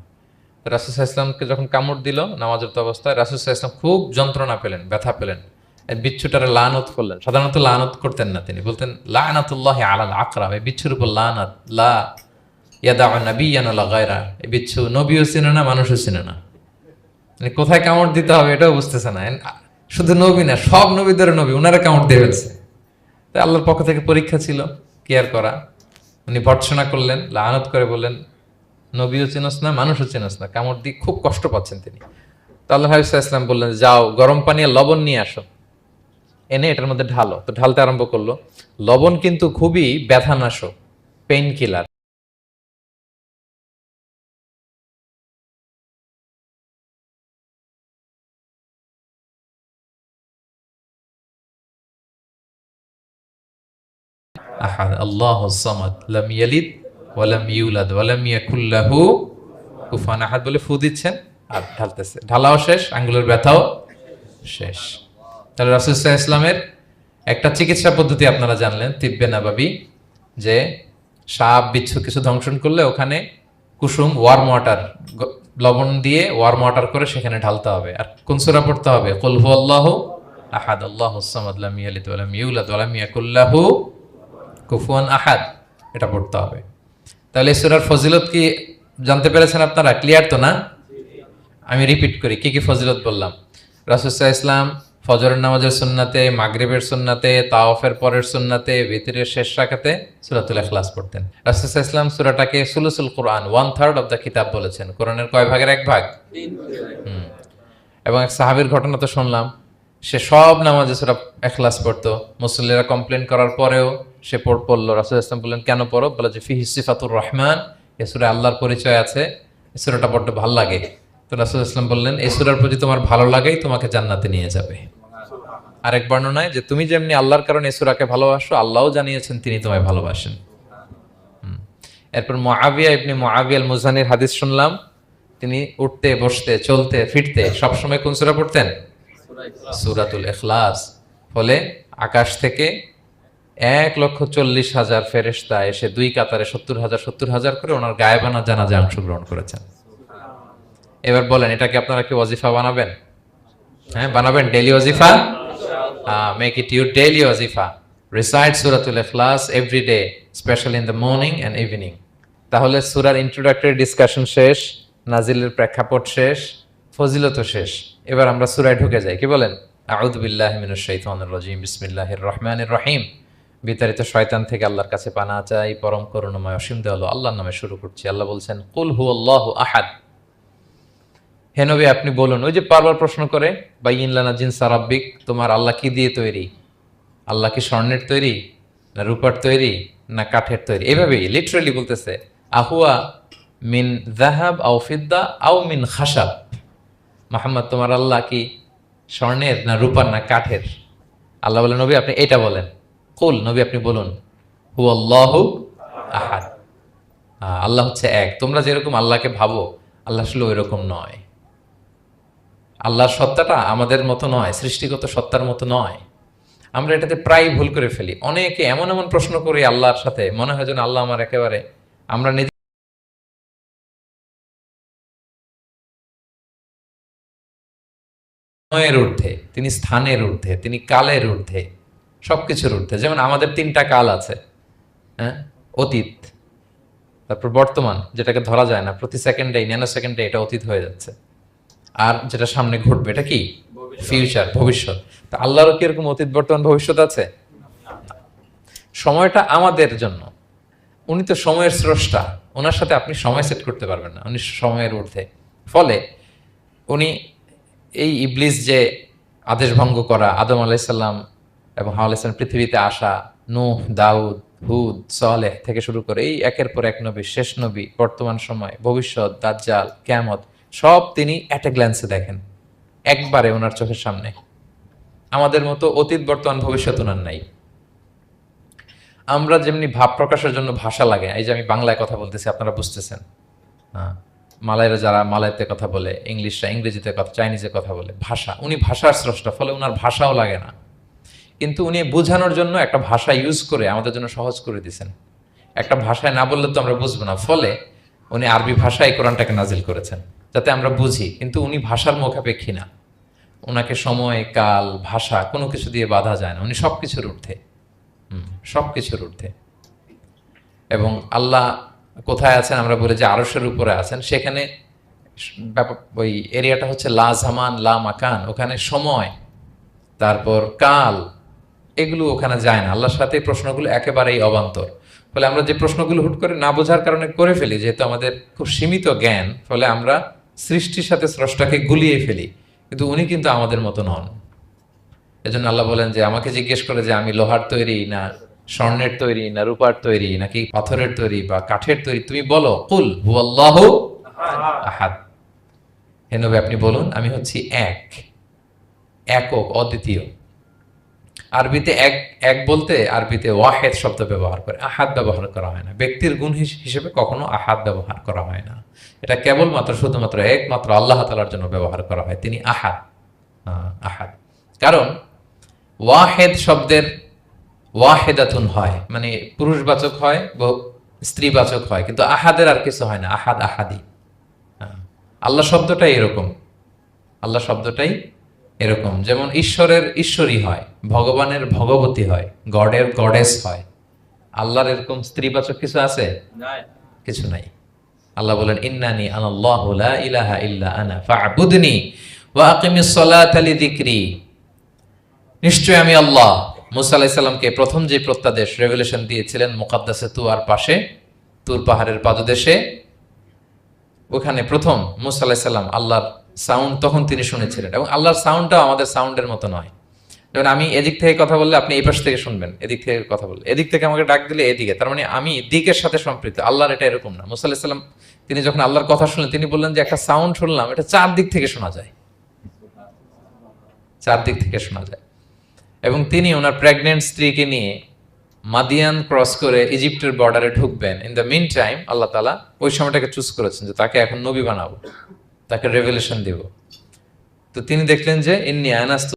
রাসূল সাল্লাল্লাহু আলাইহি ওয়াসাল্লামকে যখন কামড় দিল নামাজরত অবস্থায়, রাসূল সাল্লাল্লাহু আলাইহি ওয়াসাল্লাম খুব যন্ত্রণা পেলেন, ব্যথা পেলেন। এই বিচ্ছুটারে লানত করলেন। সাধারণত লানত করতেন না, তিনি বলতেন লানাতুল্লাহি আলাল আকরা, এই বিচ্ছুর উপর লানাত, লা ইয়াদাউ নাবিয়ান ওয়ালা গায়রা। এই বিচ্ছু নবীও চিনে না, মানুষও চিনে না। মানে কোথায় কামড় দিতে হবে এটাও বুঝতেছে না। শুধু নবী না, সব নবীদের নবী, উনারা কামড় দিয়ে ফেলছে। তাই আল্লাহর পক্ষ থেকে পরীক্ষা ছিল, কেয়ার করা। উনি ভর্ৎসনা করলেন, লানত করে বললেন, নবীও চিনস না, মানুষও চিনস না, কামড় দিয়ে খুব কষ্ট পাচ্ছেন তিনি। তো আল্লাহ হাবিব সাল্লাল্লাহু আলাইহি ওয়াসাল্লাম বললেন, যাও গরম পানি আর লবণ নিয়ে আসো, এনে এটার মধ্যে ঢালো। তো ঢালতে আরম্ভ করলো। লবণ কিন্তু খুবই ব্যথানাশক, পেইন কিলার। আহাদ আল্লাহুস সামাদ লাম ইয়ালিদ ওয়া লাম ইউলাদ ওয়া লাম ইয়াকুল লাহু কুফুয়ান আহাদ বলে ফু দিচ্ছেন আর ঢালতেছে। ঢালাও শেষ, আঙ্গুলের ব্যথাও শেষ। তাহলে রাসূল সাল্লাল্লাহু আলাইহি ইসলামের একটা চিকিৎসা পদ্ধতি আপনারা জানলেন, তিব্বে নাবাবী, যে সাপ বিচ্ছু কিছু দংশন করলে ওখানে কুসুম ওয়ার্ম ওয়াটার, লবণ দিয়ে ওয়ার্ম ওয়াটার করে সেখানে ঢালতে হবে। আর কোন সূরা পড়তে হবে? কুল হুয়াল্লাহু আহাদ আল্লাহুস সামাদ লাম ইয়ালিদ ওয়া লাম ইউলাদ ওয়া লাম ইয়াকুল লাহু কুফুয়ান আহাদ, এটা পড়তে হবে। তাহলে এই সূরার ফজিলত কি জানতে পেরেছেন আপনারা? ক্লিয়ার তো না? আমি রিপিট করি কি কি ফজিলত বললাম। রাসূল সাল্লাল্লাহু আলাইহি ওয়াসাল্লাম ফজরের নামাজের সুন্নাতে, মাগরিবের সুন্নাতে, তাওয়াফের পরের সুন্নাতে, ভিতরের শেষ রাকাতে সূরাতুল ইখলাস পড়তেন। রাসূল সাল্লাল্লাহু আলাইহি ওয়াসাল্লাম সূরাটাকে সুলুসুল কোরআন, 1/3 অফ দ্য কিতাব বলেছেন। কোরআনের কয় ভাগের এক ভাগ? 3 ভাগ। এবং এক সাহাবীর ঘটনা তো শুনলাম, সে সব নামাজে সূরা ইখলাস পড়তো। মুসল্লিরা কমপ্লেন করার পরেও সে পড়লো। রাসূল সাল্লাল্লাহু আলাইহি ওয়াসাল্লাম বললেন, কেন পড়ো? বলে যে ফিহি সিফাতুর রহমান, এই সূরায় আল্লাহর পরিচয় আছে, এই সূরাটা পড়তে ভালো লাগে। তো রাসূল সাল্লাল্লাহু আলাইহি ওয়াসাল্লাম বললেন, এই সূরার প্রতি তোমার ভালো লাগেই তোমাকে জান্নাতে নিয়ে যাবে। আরেক বর্ণনায় যে তুমি যেমনি আল্লাহর কারণে এই সূরাকে ভালোবাসো, আল্লাহও জানিয়েছেন তিনি তোমায় ভালোবাসেন। এরপর মুআবিয়া ইবনে মুআবিয়া আল মুজানির হাদিস শুনলাম, তিনি উঠতে বসতে চলতে ফিরতে সবসময় কোন সূরা পড়তেন? সূরাতুল ইখলাস। ফলে আকাশ থেকে 1,40,000 ফেরেশতা এসে দুই কাতারে 70,000 করে ওনার গায়েবানা জানাজায় অংশগ্রহণ করেছেন। এবার বলেন, এটাকে আপনারা কি ওয়াজিফা বানাবেন? হ্যাঁ, বানাবেন ডেইলি ওয়াজিফা? মেক ইট ইউর ডেইলি ওয়াজিফা। রিসাইট সূরাতুল ইখলাস every day, specially in the morning and evening. তাহলে সূরার ইন্ট্রোডাক্টরি ডিসকাশন শেষ, নাজিলের প্রেক্ষাপট শেষ, ফজিলত শেষ। এবার আমরা সূরায় ঢুকে যাই। কি বলেন? আউযু বিল্লাহি মিনাশ শাইতানির রাজিম, বিসমিল্লাহির রহমানির রহিম। বিতাড়িত শয়তান থেকে আল্লাহর কাছে পানাহ চাই, পরম করুণাময় অসীম দয়ালু আল্লাহর নামে শুরু করছি। আল্লাহ বলছেন, কুল হুয়াল্লাহু আহাদ। হে নবী আপনি বলুন, ওই যে বারবার প্রশ্ন করে, বাইয়িন লানা জিনসা রাব্বিক, তোমার আল্লাহ কি দিয়ে তৈরি? আল্লাহ কি স্বর্ণের তৈরি, না রূপার তৈরি, না কাঠের তৈরি? এভাবেই লিটারালি বলতেছে, আহুয়া মিন যাহাব আও ফিদ্দা আও মিন খাশাব। মুহাম্মদ তোমার আল্লাহ কি স্বর্ণের, না রূপার, না কাঠের? আল্লাহ বলেন, নবী আপনি এটা বলেন। কুল, নবী আপনি বলুন, হুয়াল্লাহু আহাদ, আল্লাহ হচ্ছে এক। তোমরা যেরকম আল্লাহকে ভাবো, আল্লাহ আসলে ওই রকম নয়। আল্লাহর সত্তাটা আমাদের মতো নয়, সৃষ্টিগত সত্তার মতো নয়। আমরা এটাতে প্রায় ভুল করে ফেলি। অনেকে এমন এমন প্রশ্ন করি আল্লাহর সাথে, মনে হয় যেন আল্লাহ আমার একেবারে, আমরা নিজে সময়ের ঊর্ধ্বে, তিনি স্থানের ঊর্ধ্বে, তিনি কালের ঊর্ধ্বে, সবকিছুর ঊর্ধ্বে। যেমন আমাদের 3টা কাল আছে, হ্যাঁ, অতীত, তারপর বর্তমান, যেটাকে ধরা যায় না, প্রতি সেকেন্ডে, ন্যানো সেকেন্ডে এটা অতীত হয়ে যাচ্ছে। আর যেটা সামনে ঘটবে এটা কি? ফিউচার, ভবিষ্যৎ। তা আল্লাহরও কি এরকম অতীত, বর্তমান, ভবিষ্যৎ আছে? সময়টা আমাদের জন্য, উনি তো সময়ের স্রষ্টা, ওনার সাথে আপনি সময় সেট করতে পারবেন না, উনি সময়ের ঊর্ধ্বে। ফলে উনি এই ইবলিস যে আদেশ ভঙ্গ করা, আদম আলাইসাল্লাম এবং হাওয়া আলাইসাল্লাম পৃথিবীতে আসা, নূহ, দাউদ, হুদ, সালেহ থেকে শুরু করে এই একের পর এক নবী, শেষ নবী, বর্তমান সময়, ভবিষ্যৎ, দাজ্জাল, কিয়ামত, সব তিনি অ্যাট এ গ্ল্যান্সে দেখেন, একবারে ওনার চোখের সামনে। আমাদের মতো অতীত, বর্তমান, ভবিষ্যৎ ওনার নাই। আমরা যেমনি ভাব প্রকাশের জন্য ভাষা লাগে, এই যে আমি বাংলায় কথা বলতেছি আপনারা বুঝতেছেন, হ্যাঁ, মালাইরা যারা মালাইতে কথা বলে, ইংলিশরা ইংরেজিতে কথা, চাইনিজে কথা বলে, ভাষা, উনি ভাষার স্রষ্টা, ফলে ওনার ভাষাও লাগে না। কিন্তু উনি বোঝানোর জন্য একটা ভাষা ইউজ করে আমাদের জন্য সহজ করে দিয়েছেন। একটা ভাষায় না বললে তো আমরা বুঝবো না, ফলে উনি আরবি ভাষায় কোরআনটাকে নাজিল করেছেন যাতে আমরা বুঝি। কিন্তু উনি ভাষার মুখাপেক্ষী না, ওনাকে সময়, কাল, ভাষা কোনো কিছু দিয়ে বাধা যায় না, উনি সবকিছুর ঊর্ধ্বে, সবকিছুর ঊর্ধ্বে। এবং আল্লাহ কোথায় আছেন? আমরা বলি যে আরশের উপরে আছেন। সেখানে ওই এরিয়াটা হচ্ছে লা জামান লা মাকান, ওখানে সময়, তারপর কাল, এগুলো ওখানে যায় না। আল্লাহর সাথে প্রশ্নগুলো একেবারেই অবান্তর। ফলে আমরা যে প্রশ্নগুলো হুট করে না বোঝার কারণে করে ফেলি, যেহেতু আমাদের খুব সীমিত জ্ঞান, ফলে আমরা সৃষ্টির সাথে স্রষ্টাকে গুলিয়ে ফেলি। কিন্তু উনি কিন্তু আমাদের মতো নন। এজন্য আল্লাহ বলেন যে আমাকে জিজ্ঞেস করে যে আমি লোহার তৈরি, না স্বর্ণের তৈরি, না রূপার তৈরি, নাকি পাথরের তৈরি বা কাঠের তৈরি, তুমি বলো, কুল হুয়াল্লাহু আহাদ। হে নবী আপনি বলুন, আমি হচ্ছি এক, একক, অদ্বিতীয়। আরবিতে এক, এক বলতে আরবিতে ওয়াহেদ শব্দ ব্যবহার করে, আহাদ ব্যবহার করা হয় না। ব্যক্তির গুণ হিসেবে কখনো আহাদ ব্যবহার করা হয় না। এটা কেবলমাত্র, শুধুমাত্র একমাত্র আল্লাহ তাআলার জন্য ব্যবহার করা হয়, তিনি আহাদ। আহাদ, কারণ ওয়াহেদ শব্দের ওয়াহেদাতুন হয়, মানে পুরুষবাচক হয়, স্ত্রীবাচক হয়, কিন্তু আহাদের আর কিছু হয় না, আহাদ আহাদি। আল্লাহ শব্দটাই এরকম, আল্লাহ শব্দটাই এরকম। যেমন ঈশ্বরের ঈশ্বরী হয়, ভগবানের ভগবতী হয়, গডের গডেস হয়। আল্লাহর এরকম স্ত্রীবাচক কিছু আছে? কিছু নাই। আল্লাহ বলেন ইন্নানি আনাল্লাহু লা ইলাহা ইল্লা আনা ফা'বুদনি ওয়া আকিমিস সালাতা লিযিকরি। নিশ্চয় আমি আল্লাহ। মুসা আলাইহিস সালামকে প্রথম যে প্রত্যাদেশ রেভেলেশন দিয়েছিলেন মুকাদ্দাসে তুয়ার পাশে, তুর পাহাড়ের পাদদেশে, ওখানে প্রথম মুসা আলাইহিস সালাম আল্লাহর সাউন্ড তখন তিনি শুনেছিলেন, এবং আল্লাহর সাউন্ডটাও আমাদের সাউন্ডের মতো নয়। যেমন আমি এদিক থেকে কথা বললে আপনি এই পাশ থেকে শুনবেন, এদিক থেকে কথা বললে এদিক থেকে আমাকে ডাক দিলে এদিকে, তার মানে আমি দিকের সাথে সম্পৃক্ত। আল্লাহর এটা এরকম না। মুসা আলাইহিস সালাম তিনি যখন আল্লাহর কথা শুনলেন, তিনি বললেন যে একটা সাউন্ড শুনলাম, এটা চারদিক থেকে শোনা যায়, চারদিক থেকে শোনা যায়। এবং তিনি ওনার প্রেগনেন্ট স্ত্রীকে নিয়ে মাদিয়ান ক্রস করে ইজিপ্টের বর্ডারে ঢুকবেন। ইন দ্য মিন টাইম আল্লাহ তাআলা ওই সময়টাকে চুজ করেছেন যে তাকে এখন নবী বানাবো, তাকে রেভেলেশন দেব। তো তিনি দেখলেন যে ইন্নী আনাস্তু,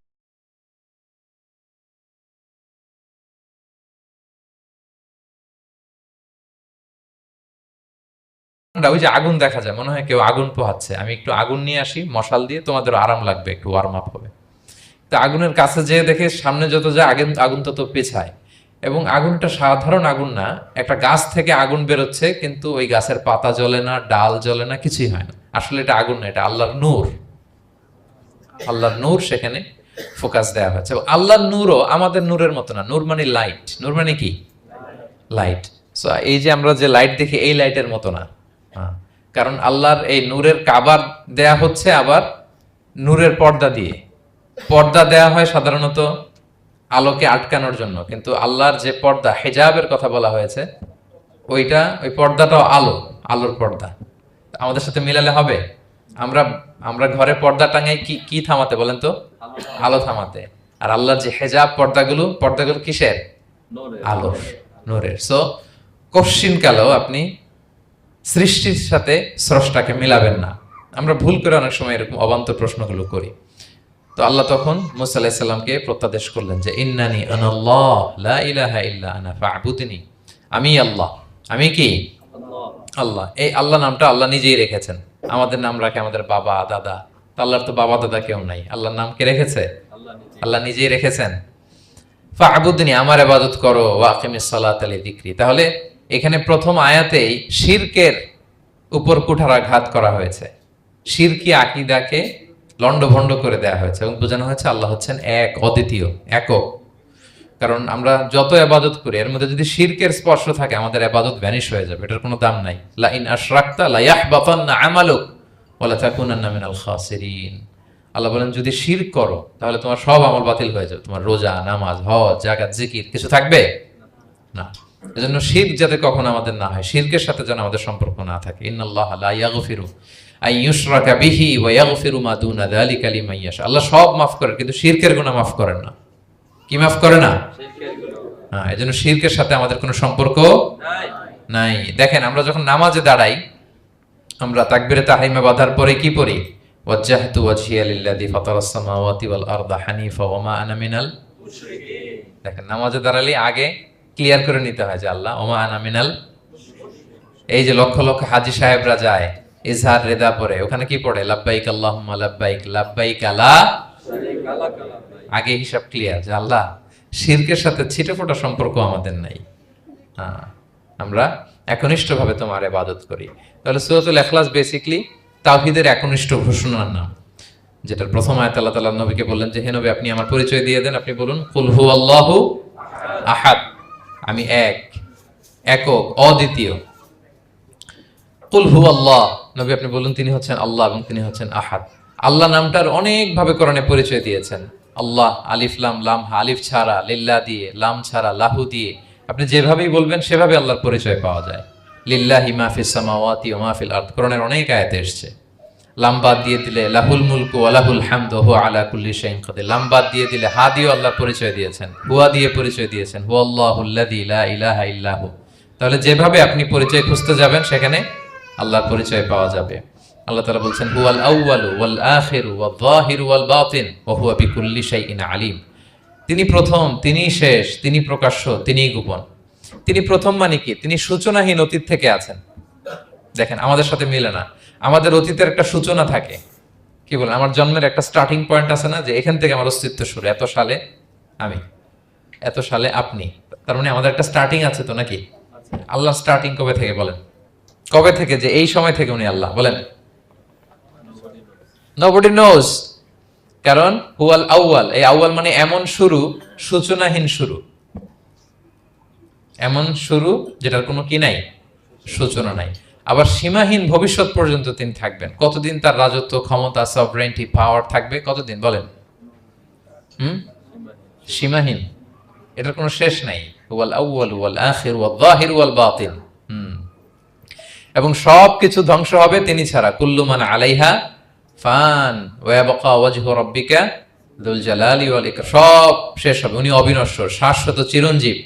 ওই যে আগুন দেখা যায়, মনে হয় কেউ আগুন পোহাচ্ছে, আমি একটু আগুন নিয়ে আসি মশাল দিয়ে, তোমাদের আরাম লাগবে, একটু ওয়ার্ম আপ হবে। তো আগুনের কাছে যেয়ে দেখে সামনে যত যায় আগুন তত পেছায়, এবং আগুনটা সাধারণ আগুন না, একটা গাছ থেকে আগুন বেরোচ্ছে, কিন্তু ওই গাছের পাতা জ্বলে না, ডাল জ্বলে না, কিছুই হয় না। আসলে এটা আগুন না, এটা আল্লাহর নূর। আল্লাহর নূর সেখানে ফোকাস দেওয়া হয়েছে। এবং আল্লাহর নূরও আমাদের নূরের মতো না। নূর মানে লাইট, নূর মানে কি? লাইট। সো এই যে আমরা যে লাইট দেখি, এই লাইটের মতো না। কারণ আল্লাহর এই নূরের কাবার দেয়া হচ্ছে আবার নূরের পর্দা দিয়ে। পর্দা দেয়া হয় সাধারণত আলোকে আটকানোর জন্য, কিন্তু আল্লাহর যে পর্দা, হিজাবের কথা বলা হয়েছে, ওই পর্দাটাও আলোর পর্দা। আমাদের সাথে মিলালে হবে? আমরা ঘরে পর্দা টাঙাই কি থামাতে বলেন তো? আলো থামাতে। আর আল্লাহর যে হিজাব পর্দাগুলো কিসের? আলো, নূরের। সো কশ্চিন কালেও আপনি সৃষ্টির সাথে স্রষ্টাকে মিলাবেন না। আমরা ভুল করে অনেক সময় এরকম অবান্তর প্রশ্নগুলো করি। তো আল্লাহ তখন মুসা আলাইহিস সালামকে প্রত্যাদেশ করলেন যে ইন্নানি আনাল্লাহ লা ইলাহা ইল্লা আনা ফা'বুদনি। আমি আল্লাহ। আমি কি? আল্লাহ। এই আল্লাহ নামটা আল্লাহ নিজেই রেখেছেন। আমাদের নাম রাখে আমাদের বাবা দাদা, আল্লাহর তো বাবা দাদা কেউ নাই। আল্লাহর নাম কে রেখেছে? আল্লাহ নিজেই রেখেছেন। ফা'বুদনি, আমার ইবাদত করো, ওয়া আকিমিস সালাতা লিযিকরি। তাহলে এখানে প্রথম আয়াতেই শিরকের উপর কুঠারাঘাত করা হয়েছে, শিরকি আকীদাকে লন্ডভন্ড করে দেয়া হয়েছে, এবং বোঝানো হয়েছে আল্লাহ হচ্ছেন এক, অদ্বিতীয়, একক। কারণ আমরা যত ইবাদত করি, এর মধ্যে যদি শিরকের স্পর্শ থাকে, আমাদের ইবাদত ভ্যানিশ হয়ে যাবে, এটার কোনো দাম নাই। লা ইন আশরাকতা লা ইয়াহবাতান্না আমালুক ওয়া লা তাকুনান্না মিনাল খাসিরিন। আল্লাহ বলেন যদি শিরক করো তাহলে তোমার সব আমল বাতিল হয়ে যাবে, তোমার রোজা, নামাজ, হজ, যাকাত, জিকির কিছু থাকবে না। এজন্য শিরক যাতে কখনো আমাদের না হয়, শিরকের সাথে যেন আমাদের সম্পর্ক না থাকে। ইন্নাল্লাহা লা ইয়াগফিরু আন ইউশরাকা বিহি ওয়া ইয়াগফিরু মা দুনা যালিকা লিমান ইয়াশা। আল্লাহ সব মাফ করেন, কিন্তু শিরকের গুনাহ মাফ করেন না। কি মাফ করে না? শিরকের গুনাহ। হ্যাঁ, এজন্য শিরকের সাথে আমাদের কোনো সম্পর্ক নাই। দেখেন, আমরা যখন নামাজে দাঁড়াই, আমরা তাকবীরে তাহরিমা বাঁধার পরে কি পড়ি? ওয়াজ্জাহতু ওয়াজহিয়া লিল্লাযী ফাতারাস সামাওয়াতি ওয়াল আরদা হানিফা ওয়া মা আনা মিনাল মুশরিকিন। দেখেন, নামাজে দাঁড়ালে আগে ক্লিয়ার করে নিতে হয় যে আল্লাহ ওয়া মা আনা মিনাল। এই যে লক্ষ লক্ষ হাজী সাহেবরা যায় ইজহার রেদা পরে, ওখানে কি পড়ে? লাব্বাইক আল্লাহুম্মা লাব্বাইক লাব্বাইক লা শারীকা লাক লাব্বাইক। আগে হিসাব ক্লিয়ার যে আল্লাহ শিরকের সাথে ছিটেফোঁটা সম্পর্ক আমাদের নাই। আমরা একনিষ্ঠভাবে তোমার ইবাদত করি। তাহলে সূরাতুল ইখলাস বেসিক্যালি তাওহীদের একনিষ্ঠ ঘোষণার নাম, যেটার প্রথম আয়াত আল্লাহ তাআলা নবীকে বললেন যে হে নবী, আপনি আমার পরিচয় দিয়ে দেন। আপনি বলুন কুল হুয়াল্লাহু আহাদ, আমি এক, একক, অদ্বিতীয়। কুল হুয়াল্লাহ, নবী আপনি বলুন তিনি হচ্ছেন আল্লাহ এবং তিনি হচ্ছেন আহাদ। আল্লাহ নামটার অনেক ভাবে কোরআনে পরিচয় দিয়েছেন। আল্লাহ আলিফ লাম লাম, আলিফ ছাড়া, লিল্লাহ দিয়ে, লাম ছাড়া, লাহু দিয়ে, আপনি যেভাবেই বলবেন সেভাবে আল্লাহর পরিচয় পাওয়া যায়। লিল্লাহি মা ফিস সামাওয়াতি ওয়া মা ফিল আরদ, কোরআনের অনেক আয়াতে এসেছে। লাম বাদ দিয়ে দিলে লাহুল মুলকু ওয়া লাহুল হামদু ওয়া হুয়া আলা কুল্লি শাইইন কাদির। লাম বাদ দিয়ে দিলে হা দিয়ে আল্লাহর পরিচয় দিয়েছেন, হুয়া দিয়ে পরিচয় দিয়েছেন, হুয়াল্লাহুল্লাযী লা ইলাহা ইল্লাহু। তাহলে যেভাবে আপনি পরিচয় খুঁজতে যাবেন সেখানে আল্লাহর পরিচয় পাওয়া যাবে। আল্লাহ তাআলা বলছেন হুয়াল আউয়ালু ওয়াল আখিরু ওয়াল যাহিরু ওয়াল বাতিন ওয়া হুয়া বিকুল্লি শাইইন আলিম। তিনি প্রথম, তিনি শেষ, তিনি প্রকাশ্য, তিনি গোপন। তিনি প্রথম মানে কি? তিনি সূচনাহীন অতীত থেকে আছেন। দেখেন আমাদের সাথে মিলে না। আমাদের অতীতের একটা সূচনা থাকে, কি বলেন, আমার জন্মের একটা স্টার্টিং পয়েন্ট আছে না, যে এখান থেকে আমার অস্তিত্ব শুরু, এত সালে আমি, এত সালে আপনি। তার মানে আমাদের একটা স্টার্টিং আছে তো নাকি? আল্লাহ স্টার্টিং কবে থেকে বলেন? কবে থেকে, যে এই সময় থেকে উনি আল্লাহ বলেন? nobody knows, কারণ হুয়াল আউয়াল, এই আউয়াল মানে এমন শুরু, সূচনাহীন শুরু, এমন শুরু যেটার কোনো কি নাই, সূচনা নাই। আবার সীমাহীন ভবিষ্যৎ পর্যন্ত তিনি থাকবেন। কতদিন তার রাজত্ব, ক্ষমতা, সভরেন্টি, পাওয়ার থাকবে? কতদিন বলেন? সীমাহীন, এটার কোনো শেষ নাই। হুয়াল আউয়াল ওয়াল আখির ওয়াল যাহির ওয়াল বাতিন। এবং সব কিছু ধ্বংস হবে তিনি ছাড়া। কুল্লু মান আলাইহা ফান ওয়া ইয়াবকা ওয়াজহু রাব্বিকা যুল জালালি ওয়াল ইকরাম। সব শেষ হবে, উনি অবিনশ্বর, শাশ্বত, চিরঞ্জীব।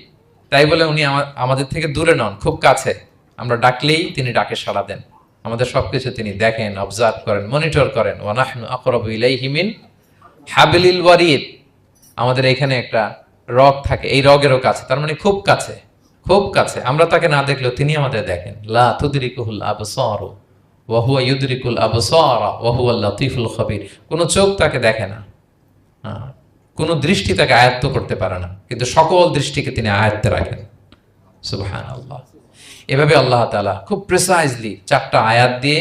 তাই বলে উনি আমাদের থেকে দূরে নন, খুব কাছে। আমরা ডাকলেই তিনি ডাকে সাড়া দেন। আমাদের সবকিছু তিনি দেখেন, অবজার্ভ করেন, মনিটর করেন। ওয়া নাহনু আকরাবু ইলাইহি মিন হাবলিল ওয়ারিদ। আমাদের এখানে একটা রগ থাকে, এই রগেরও কাছে, তার মানে খুব কাছে, খুব কাছে। আমরা তাকে না দেখলেও তিনি আমাদের দেখেন। লা তুদরিকুহুল আবসারু ওয়া হুয়া ইউদরিকুল আবসারা ওয়া হুয়াল লাতীফুল খবীর। কোনো চোখ তাকে দেখে না, কোনো দৃষ্টি তাকে আয়ত্ত করতে পারে না, কিন্তু সকল দৃষ্টিকে তিনি আয়ত্তে রাখেন। সুবহানাল্লাহ। এভাবে আল্লাহ তাআলা খুব প্রিসাইজলি 4টা আয়াত দিয়ে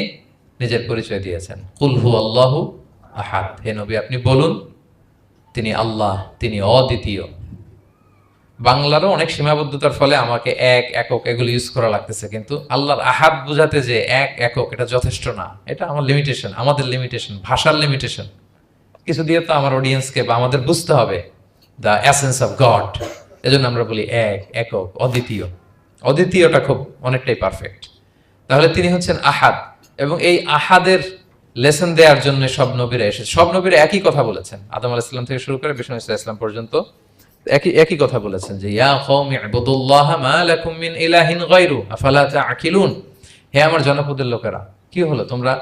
নিজের পরিচয় দিয়েছেন। কুল হু আল্লাহু আহাদ। হে নবী আপনি বলুন তিনি আল্লাহ, তিনি অদ্বিতীয়। বাংলারও অনেক সীমাবদ্ধতার ফলে আমাকে এক, একক এগুলো ইউজ করা লাগতেছে, কিন্তু আল্লাহর আহাদ বোঝাতে যে এক, একক, এটা যথেষ্ট না। এটা আমার লিমিটেশন, আমাদের লিমিটেশন, ভাষার লিমিটেশন। কিছু দিয়ে তো আমার অডিয়েন্সকে বা আমাদের বুঝতে হবে দ্য এসেন্স অফ গড। এজন্য আমরা বলি এক, একক, অদ্বিতীয়। অদ্বিতীয়টা খুব অনেকটাই পারফেক্ট। তাহলে তিনি হচ্ছেন আহাদ, এবং এই আহাদের লেসন দেওয়ার জন্য সব নবীরা এসেছে। সব নবীরা একই কথা বলেছেন, আদম আলাইহিস সালাম থেকে শুরু করে বিষ্ণু ইসা ইসলাম পর্যন্ত একই কথা বলেছেন, যে ইয়া কওমি ইবুদুল্লাহ মা লাকুম মিন ইলাহিন গায়রু আফালা তাআকিলুন। হে আমার জনপদের লোকেরা, কি হলো তোমরা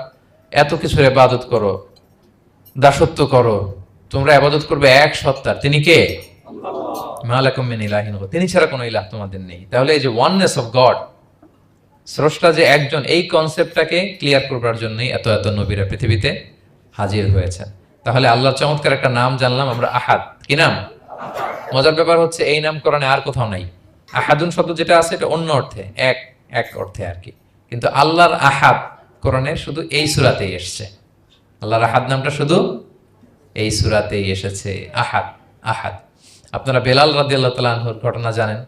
এত কিছুর ইবাদত করো, দাসত্ব করো, তোমরা ইবাদত করবে এক সত্তার, তিনি কে? আল্লাহ। মা লাকুম মিন ইলাহিন গায়রু, তিনি ছাড়া কোনো ইলাহ তোমাদের নেই। তাহলে এই যে ওয়াননেস অফ গড, স্রষ্টা যে একজন, এই কনসেপ্টটাকে ক্লিয়ার করবার জন্যই এত এত নবীরা পৃথিবীতে হাজির হয়েছেন। তাহলে আল্লাহর চমৎকার একটা নাম জানলাম আমরা, আহাদ। কি নাম? মজার ব্যাপার হচ্ছে এই নাম কোরআনে আর কোথাও নাই। আহাদুন শব্দ যেটা আছে এটা অন্য অর্থে, এক, এক অর্থে আর কি। কিন্তু আল্লাহর আহাদ কোরআনে শুধু এই সূরাতেই এসেছে। আল্লাহর আহাদ নামটা শুধু এই সূরাতেই এসেছে। আহাদ, আহাদ। আপনারা বেলাল রাদিয়াল্লাহু তাআলা আনহুর ঘটনা জানেন,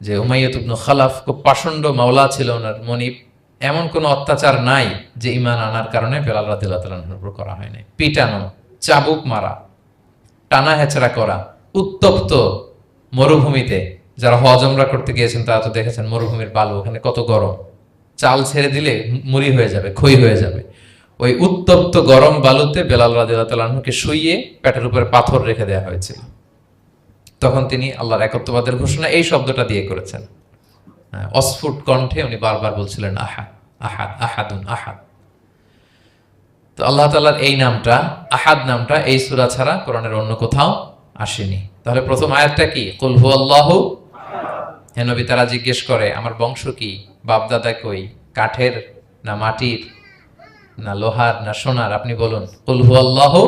যে উমাইয়াত ইবনে খালাফ খুব পাষণ্ড মাওলা ছিল ওনার, মনিব। এমন কোনো অত্যাচার নাই যে ঈমান আনার কারণে বেলাল রাদিয়াল্লাহু তাআলা আনহুর উপর করা হয় নাই। পিটানো, চাবুক মারা, টানা হেচড়া করা, উত্তপ্ত মরুভূমিতে। যারা হজ উমরা করতে গিয়েছেন তারা তো দেখেছেন মরুভূমির বালু, ওখানে কত গরম, চাল ছেড়ে দিলে মুড়ি হয়ে যাবে, খই হয়ে যাবে। ওই উত্তপ্ত গরম বালুতে বেলাল রাদিয়াল্লাহু তাআলা আনহুকে শুইয়ে পেটের উপরে পাথর রেখে দেওয়া হয়েছিল। তখন তিনি আল্লাহর একত্ববাদের ঘোষণা এই শব্দটা দিয়ে করেছেন। অস্ফুট কণ্ঠে উনি বারবার বলছিলেন আহাদ, আহাদ, আহাদুন, আহাদ। তো আল্লাহ তাআলার এই নামটা, আহাদ নামটা, এই সূরা ছাড়া কোরআনের অন্য কোথাও আসেনি। তাহলে প্রথম আয়াতটা কি? কুল হু আল্লাহু আহাদ। হে নবী তারা জিজ্ঞেস করে আমার বংশ কি, বাপদাদা কই, কাঠের না মাটির না লোহার না সোনার, আপনি বলুন কুল হু আল্লাহু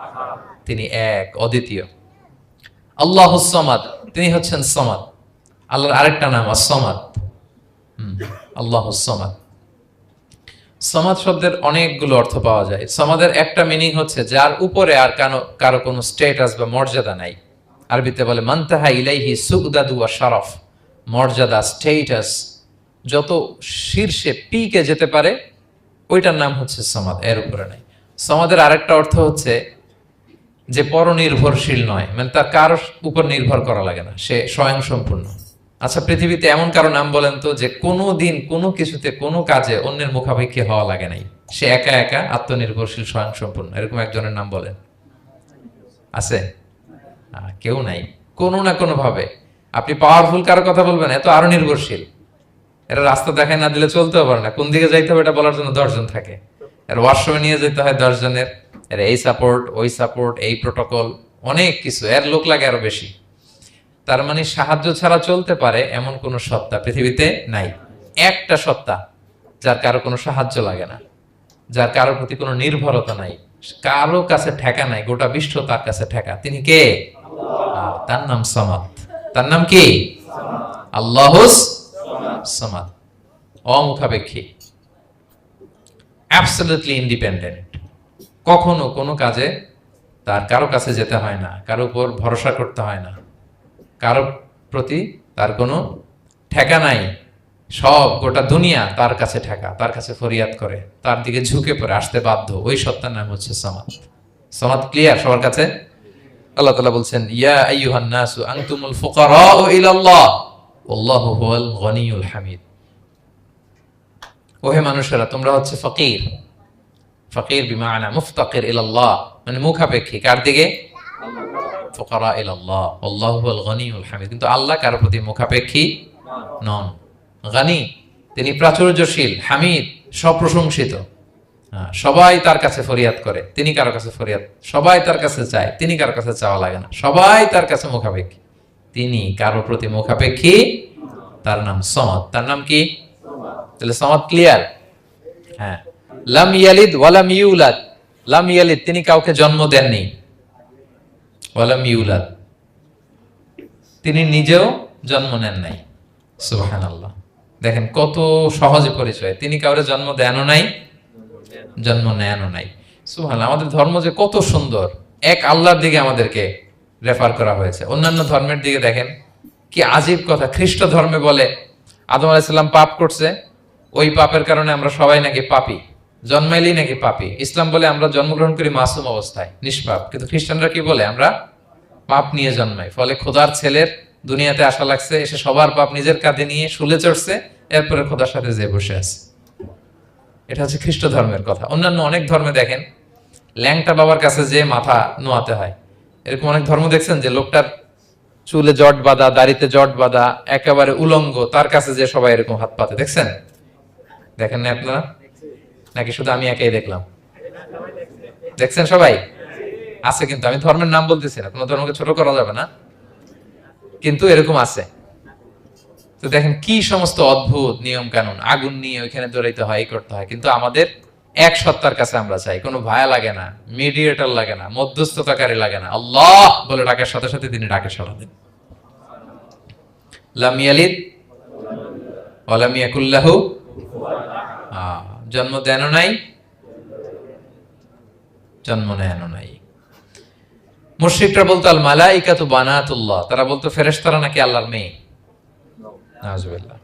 আহাদ। তিনি এক, অদ্বিতীয়। আল্লাহুস সামাদ, তিনি হচ্ছেন সামাদ। আল্লাহর আরেকটা নাম আস-সামাদ। আল্লাহুস সামাদ। সামাদ শব্দের অনেকগুলো অর্থ পাওয়া যায়। সামাদের একটা মিনিং হচ্ছে যার উপরে আর কারো কোনো স্ট্যাটাস বা মর্যাদা নাই। আরবিতে বলে মানতাহা ইলাইহি সুগদাদু ওয়া শারাফ। মর্যাদা, স্ট্যাটাস যত শীর্ষে, পিকে যেতে পারে, ওইটার নাম হচ্ছে সামাদ, এর উপরে নাই। সামাদের আরেকটা অর্থ হচ্ছে যে পরনির্ভরশীল নয়, মানে তার কারোর উপর নির্ভর করা লাগে না, সে স্বয়ং সম্পূর্ণ। আচ্ছা পৃথিবীতে এমন কারো নাম বলেন তো যে কোনো দিন কোনো কিছুতে কোনো কাজে অন্যের মুখাপেক্ষী হওয়া লাগে নাই, সে একা একা আত্মনির্ভরশীল, স্বয়ং সম্পূর্ণ, এরকম একজনের নাম বলেন? আছে? কেউ নাই। কোনো না কোনো ভাবে আপনি পাওয়ারফুল কারো কথা বলবেন, এত আরো নির্ভরশীল। এরা রাস্তা দেখায় না দিলে চলতেও পারে না, কোন দিকে যাইতে হবে এটা বলার জন্য 10 জন থাকে। এর ওয়াশরুমে নিয়ে যেতে হয় 10 জনের, এর এই সাপোর্ট, ওই সাপোর্ট, এই প্রোটোকল, অনেক কিছু, এর লোক লাগে আরো বেশি। তার মানে সাহায্য ছাড়া চলতে পারে এমন কোন সত্তা পৃথিবীতে নাই। একটা সত্তা যার কারো কোনো সাহায্য লাগে না, যার কারোর প্রতি কোনো নির্ভরতা নাই, কারো কাছে ঠেকা নাই, গোটা বিশ্ব তার কাছে ঠেকা। তিনি কে? তার নাম সামাদ। তার নাম কি? আল্লাহুস সামাদ। অমুখাপেক্ষী, অ্যাবসলিউটলি ইন্ডিপেন্ডেন্ট। কখনো কোনো কাজে তার কারো কাছে যেতে হয় না, কারো উপর ভরসা করতে হয় না, কারো প্রতি তার কোনো ঠেকা নাই। সব গোটা দুনিয়া তার কাছে ঠেকা, তার কাছে ফরিয়াদ করে, তার দিকে ঝুঁকে পড়ে আসতে বাধ্য। ওই সত্তার নাম হচ্ছে সামাদ। সামাদ ক্লিয়ার সবার কাছে? আল্লাহ তাআলা বলছেন, ইয়া আইয়ুহান নাসু আনতুমুল ফুকারাউ ইলাল্লাহ ওয়াল্লাহু হুয়াল গনিয়ুল হামিদ। ওহে মানুষেরা, তোমরা হচ্ছে ফকির। ফকির বিমানা মুফতাকির ইলাল্লাহ, মানে মুখাপেক্ষী। কার দিকে? ফুকারা ইলাল্লাহ ওয়াল্লাহু হুয়াল গনিয়ুল হামিদ। কিন্তু আল্লাহ কারো প্রতি মুখাপেক্ষী নন। গানি, তিনি প্রাচুর্যশীল, হামিদ, সপ্রশংসিত। সবাই তার কাছে ফরিয়াদ করে, তিনি কারো কাছে ফরিয়াদ, সবাই তার কাছে চায়, তিনি কারো কাছে চাওয়া লাগে না, সবাই তার কাছে মুখাপেক্ষী, তিনি কারো প্রতি মুখাপেক্ষী। তার নাম সমাদ। তার নাম কি? তাহলে সমাদ ক্লিয়ার? হ্যাঁ। লাম ইয়ালিদ ওয়ালাম ইউলাদ। লাম ইয়ালিদ, তিনি কাউকে জন্ম দেননি। ওয়ালাম ইউলাদ, তিনি নিজেও জন্ম নেন নাই। সুবহানাল্লাহ। দেখেন কত সহজে পরিচয়। তিনি কাউরে জন্ম দেনও নাই, জন্ম নেনও নাই। সুবহানাল্লাহ। আমাদের ধর্ম যে কত সুন্দর, এক আল্লাহর দিকে আমাদেরকে রেফার করা হয়েছে। অন্যান্য ধর্মের দিকে দেখেন কি আজীব কথা। খ্রিস্ট ধর্মে বলে আদম আলাইহিস সালাম পাপ করছে, ওই পাপের কারণে আমরা সবাই নাকি পাপী, জন্মাইলেই নাকি পাপী। ইসলাম বলে আমরা জন্মগ্রহণ করি মাসুম অবস্থায়, নিষ্পাপ। কিন্তু খ্রিস্টানরা কি বলে? আমরা পাপ নিয়ে জন্মাই, ফলে খোদার ছেলের দুনিয়াতে আসা লাগছে, এসে সবার পাপ নিজের কাঁধে নিয়ে শুলে চড়ছে, এরপরে খোদার সাথে যে বসে আছে। এটা হচ্ছে খ্রিস্ট ধর্মের কথা। অন্যান্য অনেক ধর্মে দেখেন ল্যাংটা বাবার কাছে যে মাথা নোয়াতে হয়। এরকম অনেক ধর্ম দেখছেন যে লোকটার চুলে জট বাঁধা, দাড়িতে জট বাঁধা, একেবারে উলঙ্গ, তার কাছে যে সবাই এরকম হাত পাতে। দেখছেন? দেখেন না আপনারা? নাকি শুধু আমি একাই দেখলাম? দেখছেন সবাই? আছে, কিন্তু আমি ধর্মের নাম বলতেছি না, কোনো ধর্মকে ছোট করা যাবে না, কিন্তু এরকম আছে। তো দেখেন কি সমস্ত অদ্ভুত নিয়ম কানুন। আগুন নিয়ে ওইখানে দৌড়াইতে হয়, এই করতে হয়। কিন্তু আমাদের এক সত্তার কাছে আমরা চাই, কোনো ভায়া লাগে না, মিডিয়েটর লাগে না, মধ্যস্থতাকারী লাগে না। আল্লাহ বলে ডাকার সাথে সাথে তিনি ডাকে সাড়া দেন। লাম ইয়ালিদ ওয়া লাম ইয়াকুল লাহু, জন্ম দেনও নাই, জন্ম নেনও নাই। মুশরিকরা বলতো আল মালাইকাতু বানাতুল্লাহ, তারা বলতো ফেরেশতারা নাকি আল্লাহর মেয়ে। নাউযুবিল্লাহ।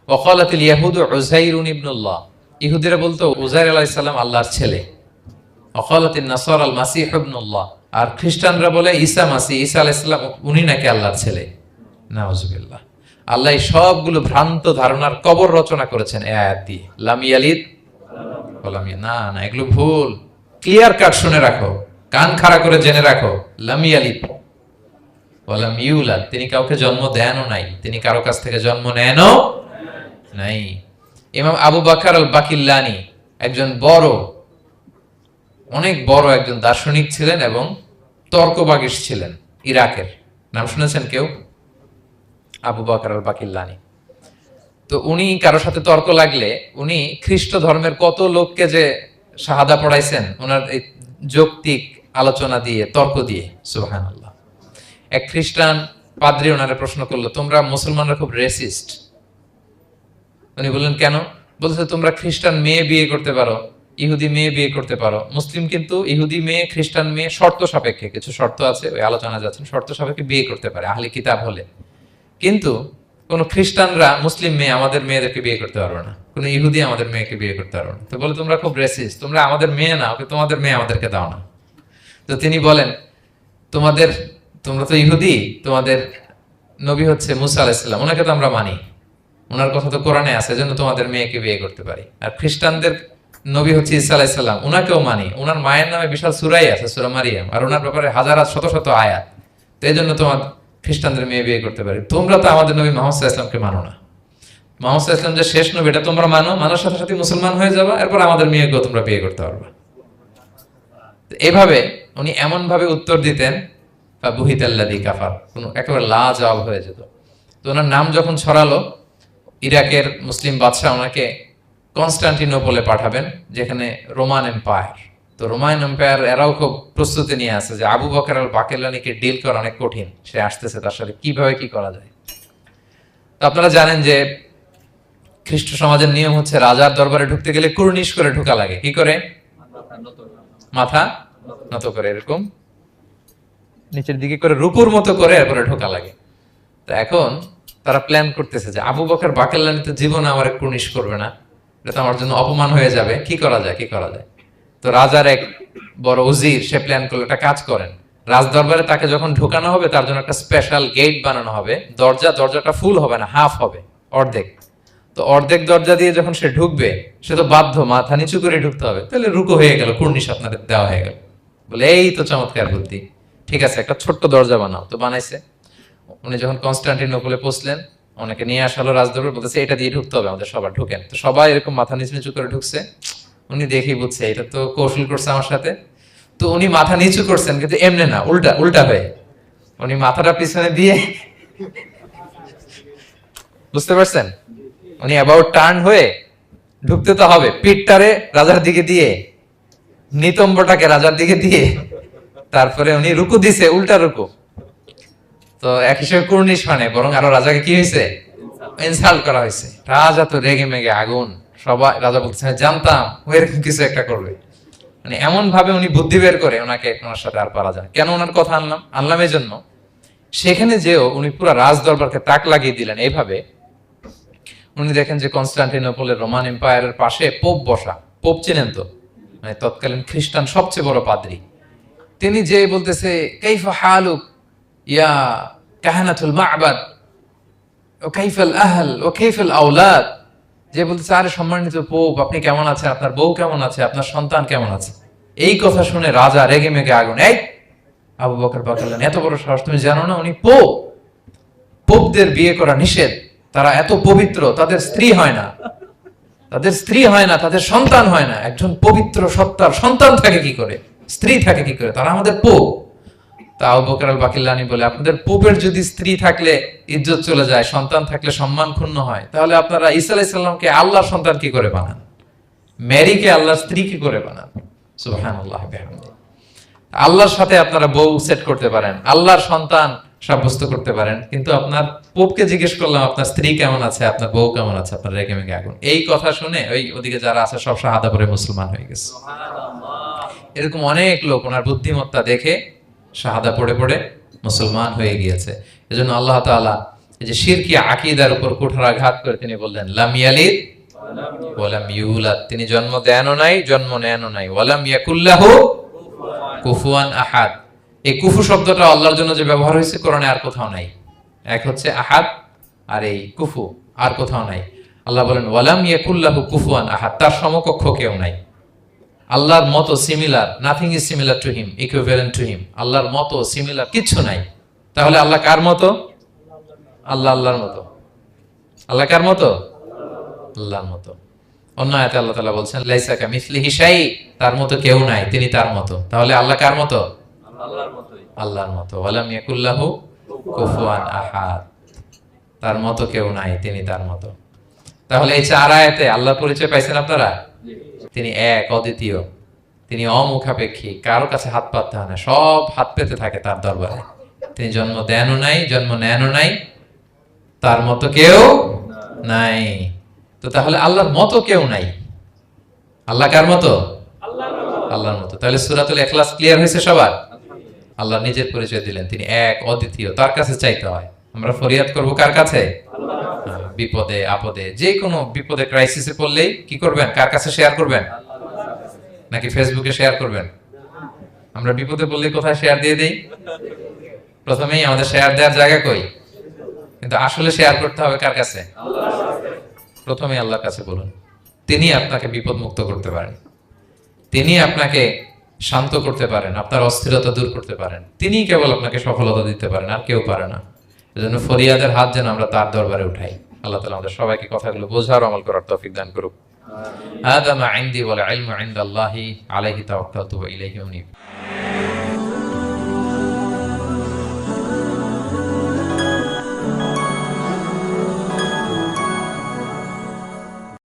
ওয়া ক্বালাতিল ইয়াহুদু উযাইরুন ইবনুল্লাহ, ইহুদিরা বলতো উযাইর আলাইহিস সালাম আল্লাহর ছেলে। ওয়া ক্বালাতিন নাসারা আল মাসীহ ইবনুল্লাহ, আর খ্রিস্টানরা বলে ঈসা মাসীহ, ঈসা আলাইহিস সালাম উনি নাকি আল্লাহর ছেলে। নাউযুবিল্লাহ। আল্লাহ সবগুলো ভ্রান্ত ধারণার কবর রচনা করেছেন এই আয়াত দিয়ে। লাম ইয়ালিদ ওয়া লাম না না, এগুলো ভুল। ক্লিয়ার কাট শুনে রাখো, কান খাড়া করে জেনে রাখো। লাম ইয়ালিদ ওয়া লাম ইউলাদ, তিনি কাউকে জন্ম দেনও নাই, তিনি কারো কাছ থেকে জন্ম নেনও নাই। ইমাম আবু বকর আল বাকিল্লানি একজন বড়, অনেক বড় একজন দার্শনিক ছিলেন এবং তর্কবাগীশ ছিলেন, ইরাকের। নাম শুনেছেন কেউ? আবু বকর আল বাকিল্লানি। তো উনি কারো সাথে তর্ক লাগলে উনি খ্রিস্ট ধর্মের কত লোককে যে শাহাদা পড়াইছেন ওনার এই যৌক্তিক আলোচনা দিয়ে, তর্ক দিয়ে। সুবহানাল্লাহ। এক খ্রিস্টান পাদ্রী ওনারে প্রশ্ন করলো, তোমরা মুসলমানরা খুব রেসিস্ট। উনি বললেন কেন? বলছে তোমরা খ্রিস্টান মেয়ে বিয়ে করতে পারো, ইহুদি মেয়ে বিয়ে করতে পারো, মুসলিম কিন্তু ইহুদি মেয়ে, খ্রিস্টান মেয়ে শর্ত সাপেক্ষে, কিছু শর্ত আছে, ওই আলোচনা যাচ্ছেন, শর্ত সাপেক্ষে বিয়ে করতে পারে আহলি কিতাব হলে। কিন্তু কোন খ্রিস্টানরা মুসলিম মেয়ে আমাদের মেয়েদেরকে বিয়ে করতে পারবে না, কোন ইহুদি আমাদের মেয়েকে বিয়ে করতে পারবে না। তো বলে তোমরা খুব রেসিস্ট, তোমরা আমাদের মেয়ে না, ওকে তোমাদের মেয়ে আমাদেরকে দাও না। তো তিনি বলেন তোমরা তো ইহুদি, তোমাদের নবী হচ্ছে মুসা আলাইহিস সালাম, ওনাকে তো আমরা মানি, ওনার কথা তো কোরআনে আছে, এজন্য তোমাদের মেয়েকে বিয়ে করতে পারি। আর খ্রিস্টানদের নবী হচ্ছে ঈসা আলাইহিস সালাম, ওনাকেও মানি, ওনার মায়ের নামে বিশাল সূরাই আছে, সূরা মারিয়াম, আর ওনার ব্যাপারে হাজার শত শত আয়াত। তো এই জন্য তোমার খ্রিস্টানদের মেয়ে বিয়ে করতে পারি। তোমরা তো আমাদের নবী মুহাম্মদ সাল্লাল্লাহু আলাইহি ওয়াসাল্লামকে মানো না। মুহাম্মদ সাল্লাল্লাহু আলাইহি ওয়াসাল্লাম যে শেষ নবী, এটা তোমরা মানার সাথে সাথে মুসলমান হয়ে যাবে, এরপর আমাদের মেয়েকেও তোমরা বিয়ে করতে পারবে। এভাবে উনি এমন ভাবে উত্তর দিতেন ফাবুহিতাল্লাযী কাফার, কোন একেবারে লাজবাব হয়ে যেত। তো ওনার নাম যখন ছড়ালো, ইরাকের মুসলিম বাদশাহ ওনাকে কনস্টান্টিনোপলে পাঠাবেন, যেখানে রোমান এম্পায়ার। তো রোমান এম্পায়ার এরাও খুব প্রস্তুতি নিয়ে আছে যে আবু বকর আল বাকিলানিকে ডিল করা অনেক কঠিন, সে আসতেছে, তার সাথে কিভাবে কি করা যায়। তো আপনারা জানেন যে খ্রিস্ট সমাজের নিয়ম হচ্ছে রাজার দরবারে ঢুকতে গেলে কুর্নিশ করে ঢোকা লাগে। কি করে? মাথা নত করে, এরকম নিচের দিকে করে রূপুর মতো করে এরপরে ঢোকা লাগে। তো এখন তারা প্ল্যান করতেছে যে আবু বকর বাকিলানি তো জীবনে আমার কুর্নিশ করবে না, এটা তো আমার জন্য অপমান হয়ে যাবে, কি করা যায় কি করা যায়। তো রাজার এক বড় উজির সে প্ল্যান করলো, একটা কাজ করেন, রাজ দরবারে তাকে যখন ঢোকানো হবে তার জন্য একটা স্পেশাল গেট বানানো হবে। দরজাটা ফুল হবে না, হাফ হবে, অর্ধেক। তো অর্ধেক দরজা দিয়ে যখন সে ঢুকবে, সে তো বাধ্য মাথা নিচু করে ঢুকতে হবে, তাহলে রুকু হয়ে গেল, কুর্নিশ আপনাদের দেওয়া হয়ে গেল। বলে এই তো চমৎকার বুদ্ধি, ঠিক আছে একটা ছোট্ট দরজা বানাও। তো বানাইছে। উনি যখন কনস্টান্টিনোপলে পৌঁছলেন, অনেকে নিয়ে আসালো রাজদরবার, বলতেছে এটা দিয়ে ঢুকতে হবে আমাদের, সবার ঢুকেন। তো সবাই এরকম মাথা নিচু নিচু করে ঢুকছে। উনি দেখেই বুঝছে এটা তো কৌশল করছে আমার সাথে। তো উনি মাথা নিচু করছেন, কিন্তু এমনি না, উল্টা উল্টা হয়ে উনি মাথাটা পিছনে দিয়ে, বুঝতে পারছেন, উনি অ্যাবাউট টার্ন হয়ে ঢুকতে তো হবে, পিঠটারে রাজার দিকে দিয়ে, নিতম্বটাকে রাজার দিকে দিয়ে, তারপরে উনি রুকু দিছে, উল্টা রুকু। তো এক হিসেবে কুর্নিশ মানে, বরং আরো রাজাকে কি হয়েছে, ইনসাল্ট করা হয়েছে। রাজা তো রেগে মেগে আগুন। সবাই, রাজা বলছে জানতাম ও এরকম কিছু একটা করবে। মানে এমন ভাবে উনি বুদ্ধি বের করে ওনাকে, ওনার সাথে আর পারা যায়। কেন ওনার কথা আনলাম এই জন্য, সেখানে যেও উনি পুরো রাজ দরবারকে তাক লাগিয়ে দিলেন এইভাবে। উনি দেখেন যে কনস্টান্টিনোপলের রোমান এম্পায়ারের পাশে পোপ বসা। পোপ চেনেন তো, মানে তৎকালীন খ্রিস্টান সবচেয়ে বড় পাদ্রী। তিনি যে বলতেছে কাইফা হালুক ইয়া কাহানাতুল মা'বাদ ও কাইফাল আহল ও কাইফাল আওলাদ, যে বলতেছে আরে সম্মানিত পোপ, আপনি কেমন আছেন, আপনার বউ কেমন আছে, আপনার সন্তান কেমন আছে। এই কথা শুনে রাজা রেগে মেগে আগুন। এই আবু বকর বাকিলানি, এত বড় সাহস, তুমি জানো না উনি পোপ? পোপদের বিয়ে করা নিষেধ, তারা এত পবিত্র, তাদের স্ত্রী হয় না, তাদের সন্তান হয় না। একজন পবিত্র সত্তার সন্তান থাকে কি করে, স্ত্রী থাকে কি করে, তারা আমাদের পোপ। তা আবু বকর আল বাকিলানি বলে, আপনাদের পোপের যদি স্ত্রী থাকলে ইজ্জত চলে যায়, সন্তান থাকলে সম্মান ক্ষুণ্ণ হয়, তাহলে আপনারা ঈসা আলাইহিস সালামকে আল্লাহর সন্তান কি করে বানান, মেরিকে আল্লাহর স্ত্রী কি করে বানান। সুবহানাল্লাহ বিহামদিহি। আল্লাহর সাথে আপনারা বউ সেট করতে পারেন, আল্লাহর সন্তান সাব্যস্ত করতে পারেন, কিন্তু আপনার পোপকে জিজ্ঞেস করলাম আপনার স্ত্রী কেমন আছে, আপনার বউ কেমন আছে, আপনার রেগে মেগে আগুন। এই কথা শুনে ওই ওদিকে যারা আছে সব শাহাদা পড়ে মুসলমান হয়ে গেছে। এরকম অনেক লোক ওনার বুদ্ধিমত্তা দেখে শাহাদা পড়ে পড়ে মুসলমান হয়ে গিয়েছে। এজন্য আল্লাহ তাআলা এই যে শিরকি আকীদার উপর কুঠারাঘাত করে তিনি বললেন লাম ইয়ালিদ ওয়া লাম ইউলাদ, তিনি জন্ম দেনও নাই, জন্ম নেনও নাই। ওয়া লাম ইয়াকুল্লাহু কুফুয়ান আহাদ, এই কুফু শব্দটা আল্লাহর জন্য যে ব্যবহার হয়েছে কোরআনে আর কোথাও নাই। এক হচ্ছে আহাদ, আর এই কুফু আর কোথাও নাই। আল্লাহ বলেন ওয়ালাম ইয়াকুল্লাহু কুফুয়ান আহাদ, তার সমকক্ষ কেউ নাই। আল্লাহর মতো similar, nothing is similar to him, equivalent to him. আল্লাহর মতো সিমিলার কিচ্ছু নাই। তাহলে আল্লাহ কার মতো? আল্লাহর মতো। আল্লাহ কার মতো? আল্লাহর মতো। অন্য আয়াতে আল্লাহ তাআলা বলছেন লাইসা কামিসলিহি শাই, তার মতো কেউ নাই, তিনি তার মতো। তাহলে আল্লাহ কার মতো? আল্লাহর মতোই। আল্লাহর মতো। ওয়ালাম ইয়াকুল্লাহু কুফুয়ান আহাদ, তার মতো কেউ নাই, তিনি তার মতো। তাহলে এই চার আয়াতে আল্লাহর পরিচয় পাইছেন আপনারা? তিনি এক, অদ্বিতীয়, তিনি অমুখাপেক্ষী, কারো কাছে হাত পাততে হয় না, সব হাত পেতে থাকে তার দরবারে। তিনি জন্ম দেনও নাই, জন্ম নেনও নাই, তার মতো কেউ নাই। তো তাহলে আল্লাহর মতো কেউ নাই। আল্লাহ কার মতো? আল্লাহর মতো। তাহলে সূরাতুল ইখলাস ক্লিয়ার হয়েছে সবার? আল্লাহ নিজের পরিচয় দিলেন, তিনি এক, অদ্বিতীয়, তার কাছে চাইতে হয়। আমরা ফরিয়াদ করব কার কাছে? বিপদে আপদে, যে কোনো বিপদে ক্রাইসিসে পড়লেই কি করবেন? কার কাছে শেয়ার করবেন? নাকি ফেসবুকে শেয়ার করবেন? আমরা বিপদে পড়লে কোথায় শেয়ার দিয়ে দেই? প্রথমেই আমাদের শেয়ার দেওয়ার জায়গা কই? কিন্তু আসলে শেয়ার করতে হবে কার কাছে? প্রথমে আল্লাহর কাছে বলুন। তিনি আপনাকে বিপদ মুক্ত করতে পারেন, তিনি আপনাকে শান্ত করতে পারেন, আপনার অস্থিরতা দূর করতে পারেন, তিনি কেবল আপনাকে সফলতা দিতে পারেন, আর কেউ পারে না। এজন্য ফরিয়াদের হাত যেন আমরা তার দরবারে উঠাই। আল্লাহ তাআলা আমাদের সবাইকে কথাগুলো বোঝার, আমল করার তৌফিক দান করুক। হাদা মা ইনদি ওয়াল ইলমু ইনদাল্লাহি আলাইহি তাওয়াক্কালতু ওয়া ইলাইহি উনীব।